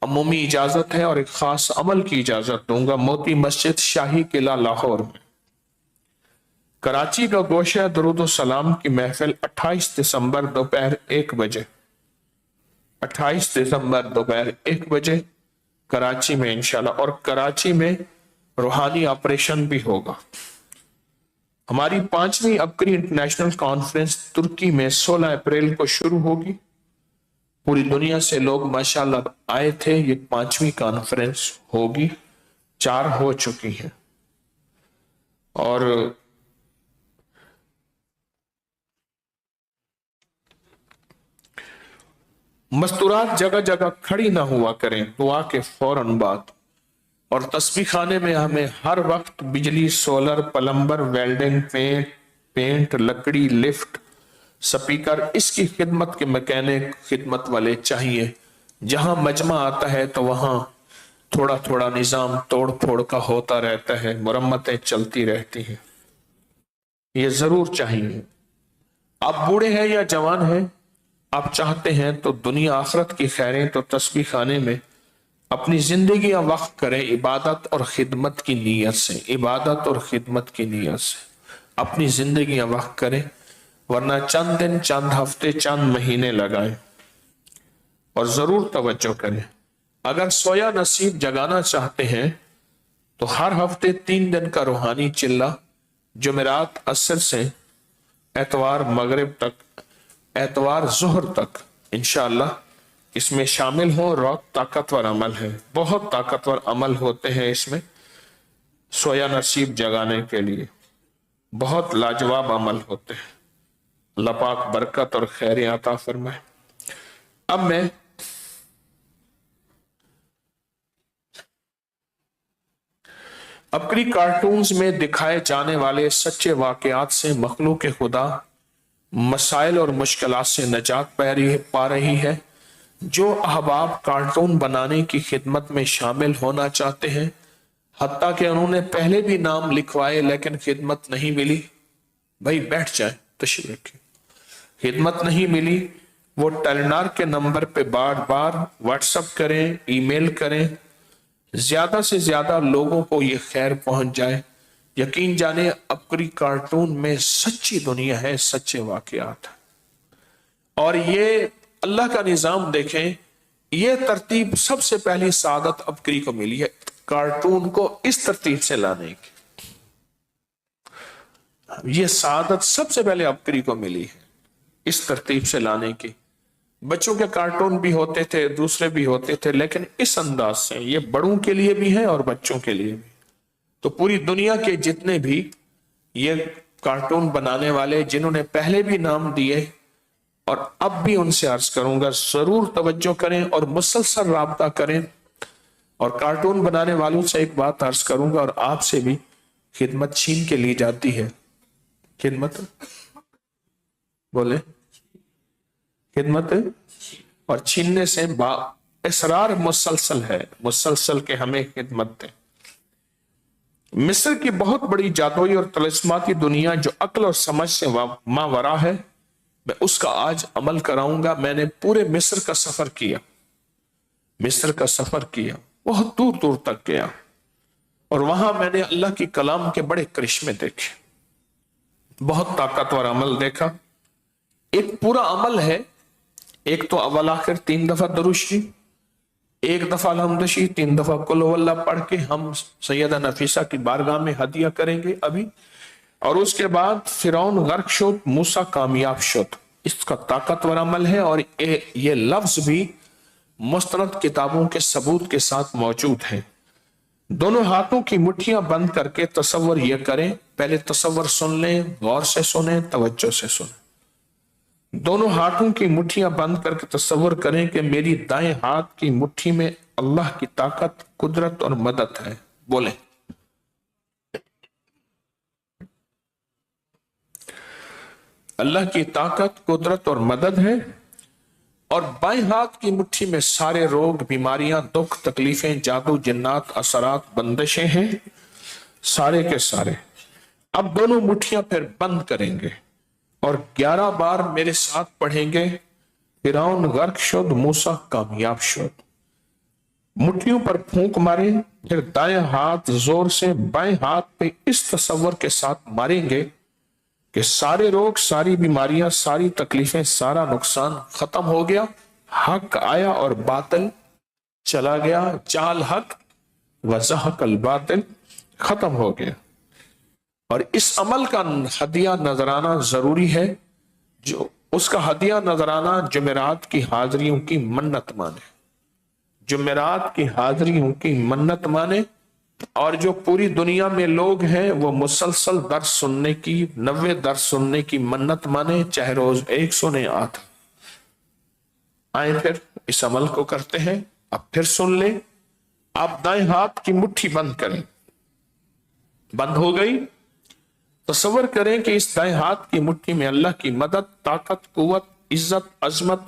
عمومی اجازت ہے اور ایک خاص عمل کی اجازت دوں گا. موتی مسجد شاہی قلعہ لاہور میں. کراچی کا گوشہ درود و سلام کی محفل 28 دسمبر دوپہر 1 بجے، 28 دسمبر دوپہر 1 بجے کراچی میں انشاءاللہ. اور کراچی میں روحانی آپریشن بھی ہوگا. ہماری 5ویں عبقری انٹرنیشنل کانفرنس ترکی میں 16 اپریل کو شروع ہوگی. پوری دنیا سے لوگ ماشاءاللہ آئے تھے. یہ 5ویں کانفرنس ہوگی، 4 ہو چکی ہیں. اور مستورات جگہ جگہ کھڑی نہ ہوا کریں دعا کے فوراً بعد. اور تسبیح خانے میں ہمیں ہر وقت بجلی، سولر، پلمبر، ویلڈنگ، پینٹ، لکڑی، لفٹ، سپیکر، اس کی خدمت کے میکینک، خدمت والے چاہیے. جہاں مجمع آتا ہے تو وہاں تھوڑا تھوڑا نظام توڑ پھوڑ کا ہوتا رہتا ہے، مرمتیں چلتی رہتی ہیں. یہ ضرور چاہیے. آپ بوڑھے ہیں یا جوان ہیں، آپ چاہتے ہیں تو دنیا آخرت کی خیریں، تو تسبیح خانے میں اپنی زندگیاں وقف کریں عبادت اور خدمت کی نیت سے. عبادت اور خدمت کی نیت سے اپنی زندگیاں وقف کریں، ورنہ چند دن، چند ہفتے، چند مہینے لگائیں. اور ضرور توجہ کریں، اگر سویا نصیب جگانا چاہتے ہیں تو ہر ہفتے 3 دن کا روحانی چلہ، جمعرات عصر سے اتوار مغرب تک، اتوار ظہر تک انشاءاللہ اس میں شامل ہو. روت طاقتور عمل ہے، بہت طاقتور عمل ہوتے ہیں اس میں. سویا نصیب جگانے کے لیے بہت لاجواب عمل ہوتے ہیں. اللہ پاک برکت اور خیر عطا فرمائے. اب میں عبقری کارٹونز میں دکھائے جانے والے سچے واقعات سے مخلوق خدا مسائل اور مشکلات سے نجات پا رہی ہے. جو احباب کارٹون بنانے کی خدمت میں شامل ہونا چاہتے ہیں، حتیٰ کہ انہوں نے پہلے بھی نام لکھوائے لیکن خدمت نہیں ملی، بھائی بیٹھ جائیں، تشریف رکھیں. خدمت نہیں ملی، وہ ٹیلنار کے نمبر پہ بار بار واٹس اپ کریں، ای میل کریں. زیادہ سے زیادہ لوگوں کو یہ خیر پہنچ جائے. یقین جانے عبقری کارٹون میں سچی دنیا ہے، سچے واقعات ہیں. اور یہ اللہ کا نظام دیکھیں، یہ ترتیب سب سے پہلی سعادت عبقری کو ملی ہے، کارٹون کو اس ترتیب سے لانے کی. یہ سعادت سب سے پہلے عبقری کو ملی ہے اس ترتیب سے لانے کی. بچوں کے کارٹون بھی ہوتے تھے، دوسرے بھی ہوتے تھے، لیکن اس انداز سے یہ بڑوں کے لیے بھی ہے اور بچوں کے لیے بھی. تو پوری دنیا کے جتنے بھی یہ کارٹون بنانے والے جنہوں نے پہلے بھی نام دیے اور اب بھی ان سے عرض کروں گا ضرور توجہ کریں اور مسلسل رابطہ کریں. اور کارٹون بنانے والوں سے ایک بات عرض کروں گا اور آپ سے بھی، خدمت چھین کے لی جاتی ہے. خدمت بولے، خدمت اور چھیننے سے اصرار مسلسل ہے، مسلسل کے ہمیں خدمت دیں. مصر کی بہت بڑی جادوئی اور طلسماتی دنیا جو عقل اور سمجھ سے ماورا ہے، میں اس کا آج عمل کراؤں گا. میں نے پورے مصر کا سفر کیا، مصر کا سفر کیا، بہت دور دور تک گیا اور وہاں میں نے اللہ کی کلام کے بڑے کرشمے دیکھے، بہت طاقتور عمل دیکھا. ایک پورا عمل ہے، ایک تو اول آخر 3 دفعہ درود شریف، 1 دفعہ الحمد شریف، 3 دفعہ قل هو اللہ پڑھ کے ہم سیدہ نفیسہ کی بارگاہ میں ہدیہ کریں گے ابھی. اور اس کے بعد فرعون غرق شد، موسیٰ کامیاب شد. اس کا طاقتور عمل ہے اور یہ لفظ بھی مستند کتابوں کے ثبوت کے ساتھ موجود ہے. دونوں ہاتھوں کی مٹھیاں بند کر کے تصور یہ کریں، پہلے تصور سن لیں، غور سے سنیں، توجہ سے سنیں. دونوں ہاتھوں کی مٹھیاں بند کر کے تصور کریں کہ میری دائیں ہاتھ کی مٹھی میں اللہ کی طاقت، قدرت اور مدد ہے. بولیں، اللہ کی طاقت، قدرت اور مدد ہے. اور بائیں ہاتھ کی مٹھی میں سارے روگ، بیماریاں، دکھ، تکلیفیں، جادو، جنات، اثرات، بندشیں ہیں، سارے کے سارے. اب دونوں مٹھیاں پھر بند کریں گے اور 11 بار میرے ساتھ پڑھیں گے. فرعون غرق شد، موسیٰ کامیاب شد. مٹھیوں پر پھونک ماریں، پھر دائیں ہاتھ زور سے بائیں ہاتھ پہ اس تصور کے ساتھ ماریں گے کہ سارے روگ، ساری بیماریاں، ساری تکلیفیں، سارا نقصان ختم ہو گیا. حق آیا اور باطل چلا گیا. چال حق وزحق الباطل، ختم ہو گیا. اور اس عمل کا ہدیہ نذرانہ ضروری ہے. جو اس کا ہدیہ نذرانہ جمعرات کی حاضریوں کی منت مانے، جمعرات کی حاضریوں کی منت مانے. اور جو پوری دنیا میں لوگ ہیں وہ مسلسل درس سننے کی، 90 درس سننے کی منت مانے، چاہے روز 1 سنیں آتا. آئیں پھر اس عمل کو کرتے ہیں. اب پھر سن لیں. آپ دائیں ہاتھ کی مٹھی بند کریں، بند ہو گئی. تصور کریں کہ اس دائیں ہاتھ کی مٹھی میں اللہ کی مدد، طاقت، قوت، عزت، عظمت،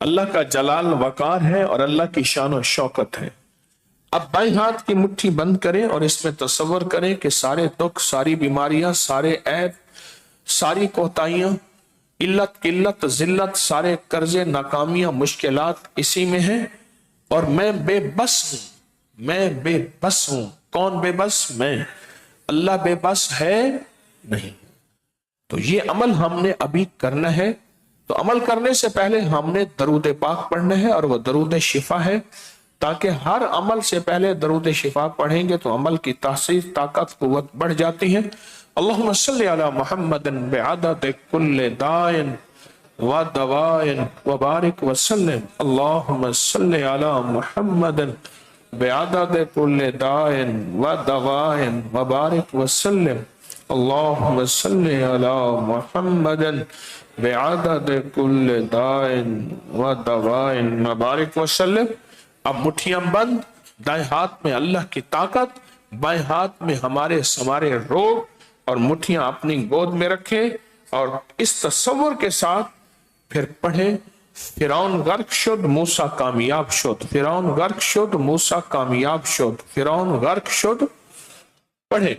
اللہ کا جلال وقار ہے اور اللہ کی شان و شوکت ہے. اب بائیں ہاتھ کی مٹھی بند کریں اور اس میں تصور کریں کہ سارے دکھ، ساری بیماریاں، سارے عیب، ساری کوتاہیاں، علت، قلت، ذلت، سارے قرضے، ناکامیاں، مشکلات اسی میں ہیں اور میں بے بس ہوں. میں بے بس ہوں. کون بے بس؟ میں. اللہ بے بس ہے نہیں. تو یہ عمل ہم نے ابھی کرنا ہے. تو عمل کرنے سے پہلے ہم نے درود پاک پڑھنا ہے اور وہ درود شفا ہے، تاکہ ہر عمل سے پہلے درود شفا پڑھیں گے تو عمل کی تاثیر، طاقت، قوت بڑھ جاتی ہے. اللہم صلی علی محمد بعدد کل دائن و دوائن وبارک وسلم. اللہم صلی علی محمد بعدد کل دائن و دوائن وبارک وسلم. اللہم صلی علی محمد بعدد کل دائن و دوائن وبارک وسلم. اب مٹھیاں بند، دائیں ہاتھ میں اللہ کی طاقت، بائیں ہاتھ میں ہمارے سمارے روگ، اور مٹھیاں اپنی گود میں رکھیں اور اس تصور کے ساتھ پھر پڑھیں فرعون غرق شد، موسیٰ کامیاب شد. فرعون غرق شد، موسیٰ کامیاب شد. فرعون غرق شد. پڑھیں.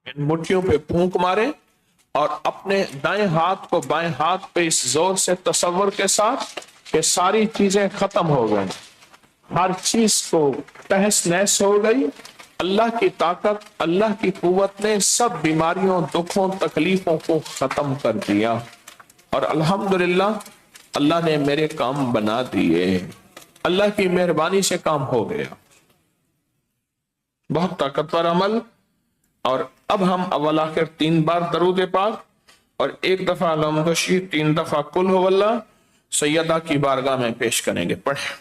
ان مٹھیوں پہ پھونک مارے اور اپنے دائیں ہاتھ کو بائیں ہاتھ پہ اس زور سے تصور کے ساتھ کہ ساری چیزیں ختم ہو گئیں، ہر چیز کو تہس نہس ہو گئی، اللہ کی طاقت اللہ کی قوت نے سب بیماریوں دکھوں تکلیفوں کو ختم کر دیا، اور الحمدللہ اللہ نے میرے کام بنا دیے، اللہ کی مہربانی سے کام ہو گیا۔ بہت طاقتور عمل۔ اور اب ہم اول آخر 3 بار درود پاک اور 1 دفعہ الحمد شریف، 3 دفعہ قل ہو اللہ سیدہ کی بارگاہ میں پیش کریں گے۔ پڑھیں۔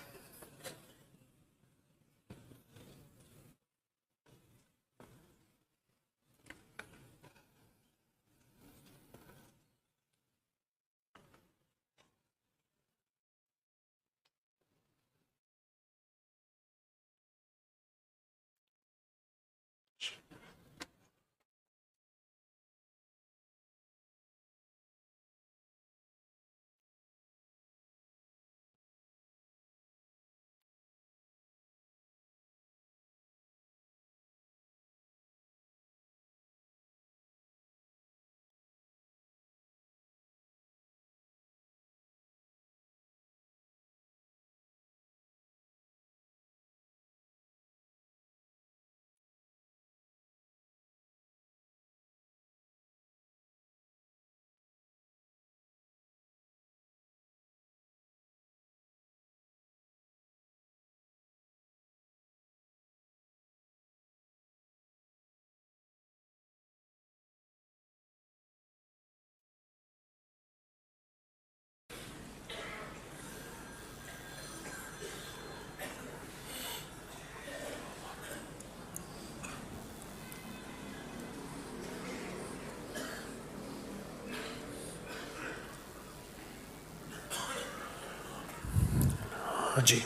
جی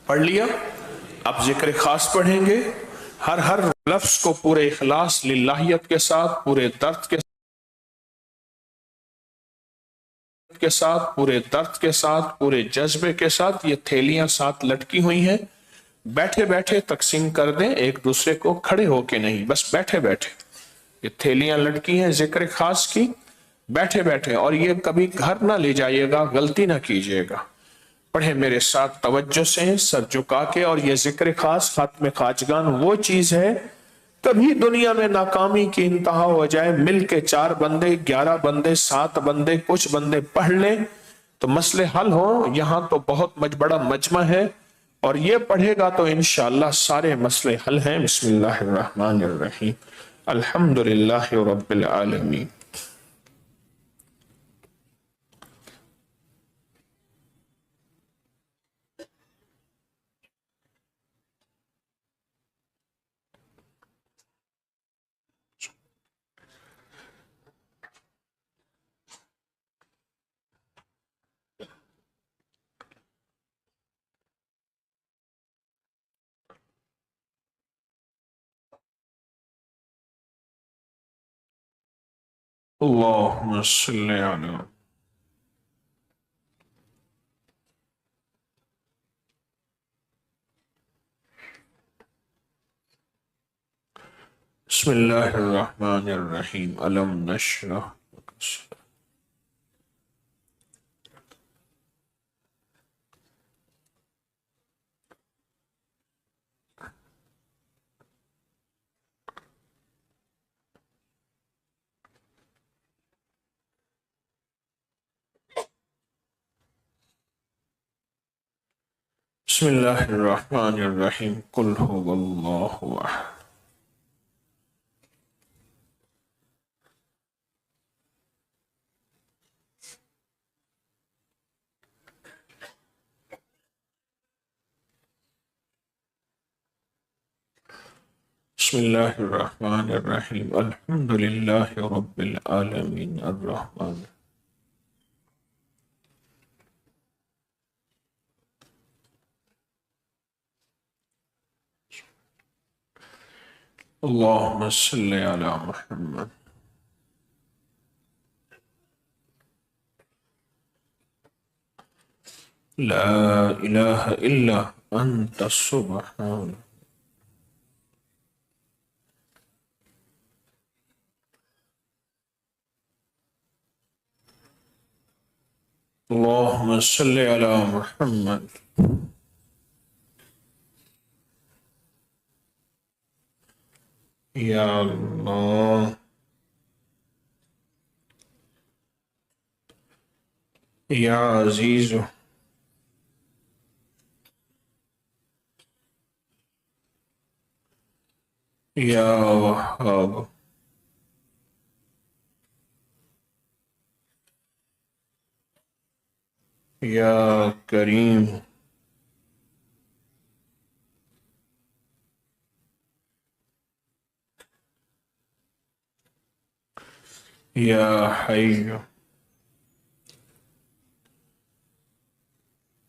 پڑھ لیا۔ اب ذکر خاص پڑھیں گے، ہر لفظ کو پورے اخلاص للہیت کے ساتھ، پورے درد کے ساتھ، پورے جذبے کے ساتھ۔ یہ تھیلیاں ساتھ لٹکی ہوئی ہیں، بیٹھے بیٹھے تقسیم کر دیں، ایک دوسرے کو، کھڑے ہو کے نہیں، بس بیٹھے بیٹھے۔ یہ تھیلیاں لٹکی ہیں ذکر خاص کی، بیٹھے بیٹھے، اور یہ کبھی گھر نہ لے جائیے گا، غلطی نہ کیجیے گا۔ پڑھیں میرے ساتھ توجہ سے، سر جھکا کے۔ اور یہ ذکر خاص ختم خواجگان وہ چیز ہے، کبھی دنیا میں ناکامی کی انتہا ہو جائے، مل کے 4 بندے، 11 بندے، 7 بندے، کچھ بندے پڑھ لیں تو مسئلے حل ہوں۔ یہاں تو بہت بڑا مجمع ہے، اور یہ پڑھے گا تو انشاءاللہ سارے مسئلے حل ہیں۔ بسم اللہ الرحمن الرحیم، الحمدللہ رب العالمین۔ اللہم صلی علی بسم اللہ الرحمن الرحیم، علم نشرح لک صدرک۔ بسم اللہ الرحمن الرحیم، قل هو اللہ احد۔ بسم اللہ الرحمن الرحیم، الحمدللہ رب العالمین، الرحمن اللہم صلی علی محمد۔ لا الہ الا انت سبحان۔ اللهم صل على محمد. یا اللہ. یا عزیز. یا وہاب. یا کریم. یا حی.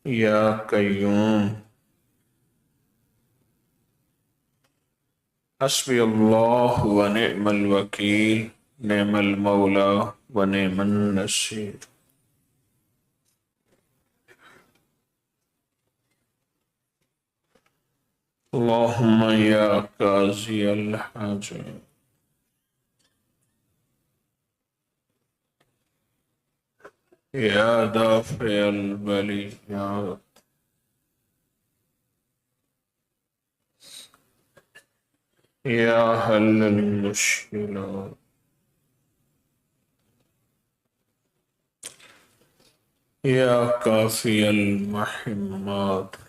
یا قیوم. حسبی اللہ و نعم الوکیل، نعم المولا و نعم النصیر. اللہم یا قاضی الحاجات، یا دافع البلیات، یا حل المشکلات، یا کافی المحمات،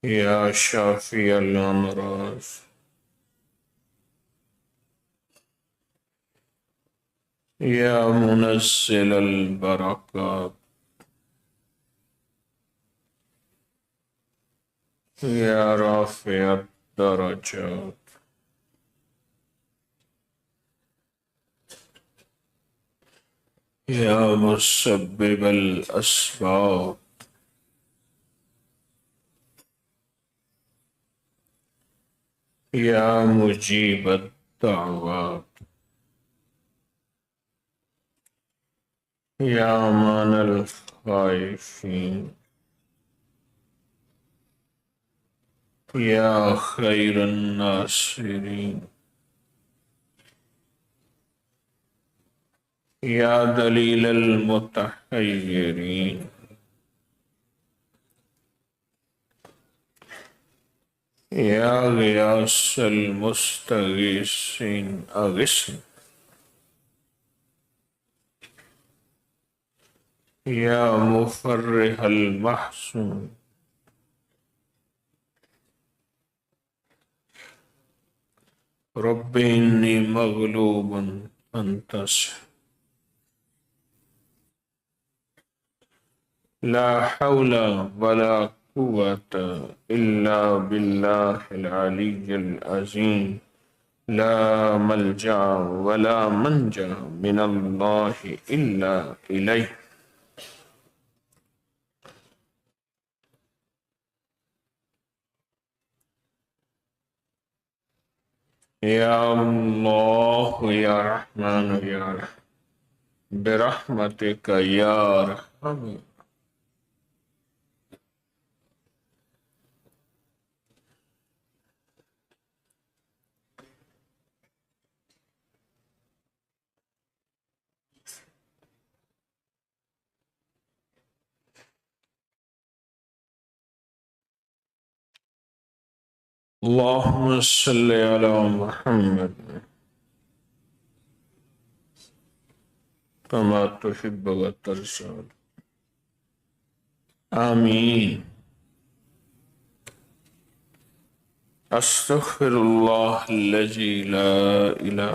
یا شافی الامراض، یا منزل البرکات، یا رافع الدرجات، یا مسبب الاسباب، یا مجیب الدعوات، یا امان الخائفین، یا خیر الناصرین، یا دلیل المتحیرین، یا غیاث المستغیثین اغثنا، یا مفرح المحزون، رب انی مغلوب انتصر، لا حول ولا قوة الا باللہ العلی العظیم، لا ملجا ولا منجا من اللہ الا الیہ. یا اللہ یا رحمن یا رحیم برحمتک یا رحم. اللہم صلی علی محمد کما تحب و ترضى. آمین. استغفر اللہ الذی لا الہ.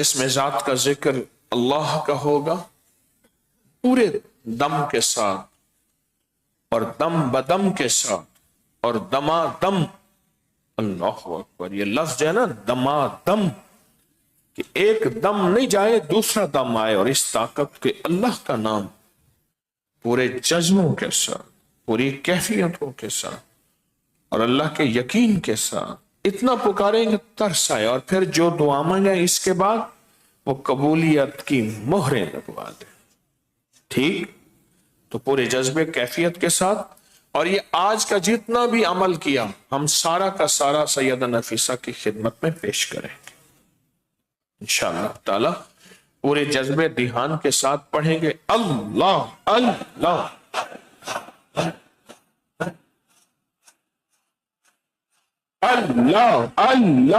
اس میں ذات کا ذکر اللہ کا ہوگا پورے دم کے ساتھ اور دم بدم کے ساتھ اور دما دم. اللہ اکبر. یہ لفظ ہے نا دما دم، کہ ایک دم نہیں جائے دوسرا دم آئے، اور اس طاقت کے اللہ کا نام پورے جذبوں کے ساتھ، پوری کیفیتوں کے ساتھ اور اللہ کے یقین کے ساتھ اتنا پکاریں گے ترس آئے. اور پھر جو دعا مانگے اس کے بعد وہ قبولیت کی مہریں لگوا دے. ٹھیک؟ تو پورے جذبے کیفیت کے ساتھ، اور یہ آج کا جتنا بھی عمل کیا ہم سارا کا سارا سیدہ نفیسہ کی خدمت میں پیش کریں گے انشاءاللہ تعالی. پورے جذبے دھیان کے ساتھ پڑھیں گے. اللہ اللہ اللہ اللہ اللہ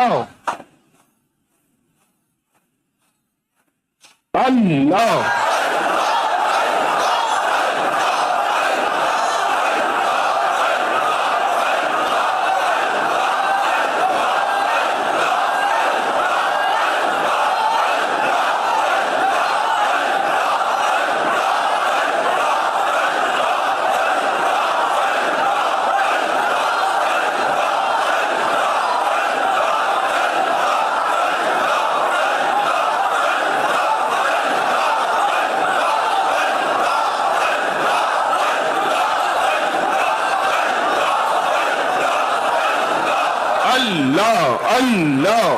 اللہ اللہ اللہ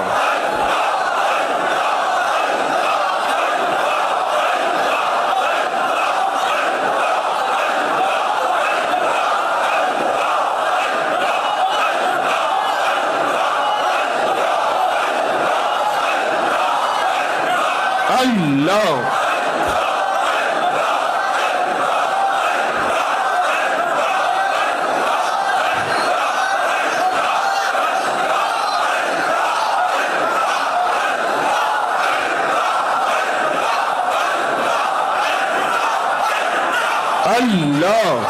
اللہ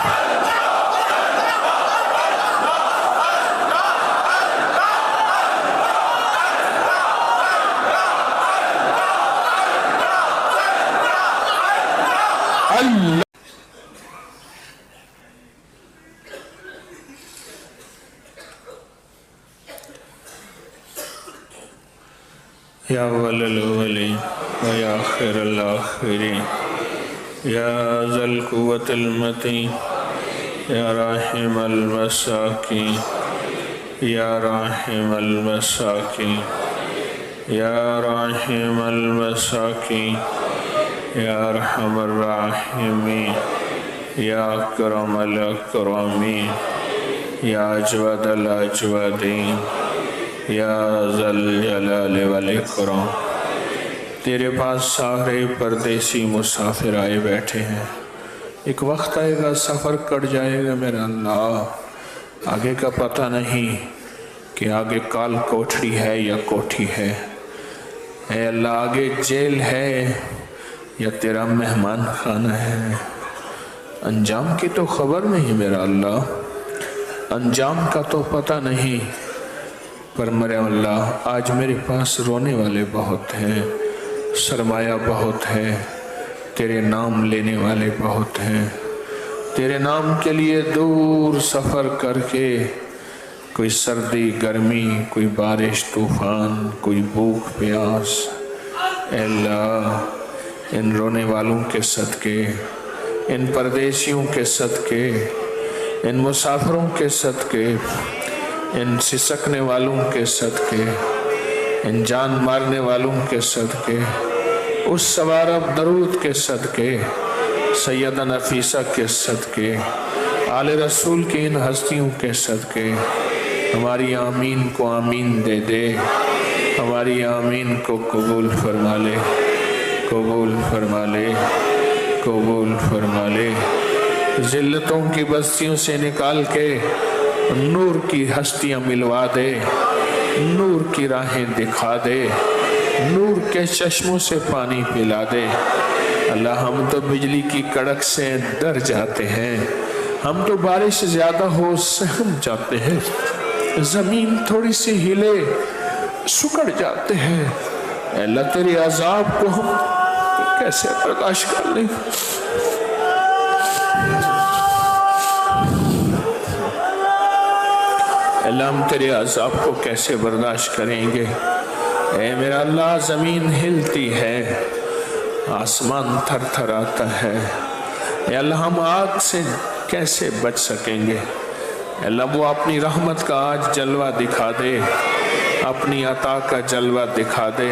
یا اول الاولین و یا آخر الاخرین یا ذا القوة المتین یا راحم المساکین یا راحم المساکین یا راحم المساکین یا ارحم الراحمین یا اکرم الاکرمین یا اجود الاجودین یا ذا الجلال والاکرام. تیرے پاس سارے پردیسی مسافر آئے بیٹھے ہیں. ایک وقت آئے گا سفر کٹ جائے گا میرا اللہ، آگے کا پتہ نہیں کہ آگے کال کوٹھڑی ہے یا کوٹھی ہے. اے اللہ آگے جیل ہے یا تیرا مہمان خانہ ہے. انجام کی تو خبر نہیں میرا اللہ، انجام کا تو پتہ نہیں. پر میرے اللہ آج میرے پاس رونے والے بہت ہیں، سرمایہ بہت ہے، تیرے نام لینے والے بہت ہیں. تیرے نام کے لیے دور سفر کر کے کوئی سردی گرمی، کوئی بارش طوفان، کوئی بھوک پیاس. اے اللہ ان رونے والوں کے صدقے، ان پردیسیوں کے صدقے، ان مسافروں کے صدقے، ان سسکنے والوں کے صدقے، ان جان مارنے والوں کے صدقے، اس سوارب درود کے صدقے، سیدہ نفیسہ کے صدقے، آل رسول کی ان ہستیوں کے صدقے ہماری آمین کو آمین دے دے، ہماری آمین کو قبول فرما لے، قبول فرما لے، قبول فرما لے. ذلتوں کی بستیوں سے نکال کے نور کی ہستیاں ملوا دے، نور کی راہیں دکھا دے، نور کے چشموں سے پانی پلا دے. اللہ ہم تو بجلی کی کڑک سے ڈر جاتے ہیں، ہم تو بارش زیادہ ہو سہم جاتے ہیں، زمین تھوڑی سی ہلے سکڑ جاتے ہیں. اے اللہ تیری عذاب کو ہم کیسے برداشت کر لیں؟ اللہ ہم تیرے عذاب کو کیسے برداشت کریں گے؟ اے میرا اللہ زمین ہلتی ہے، آسمان تھر تھر آتا ہے. اے اللہ ہم آگ سے کیسے بچ سکیں گے؟ اے اللہ وہ اپنی رحمت کا آج جلوہ دکھا دے، اپنی عطا کا جلوہ دکھا دے.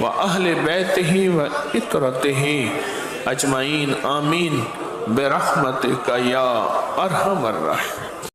وأهل بيته وإطرته أجمعين آمين برحمتك يا أرحم الراحمين.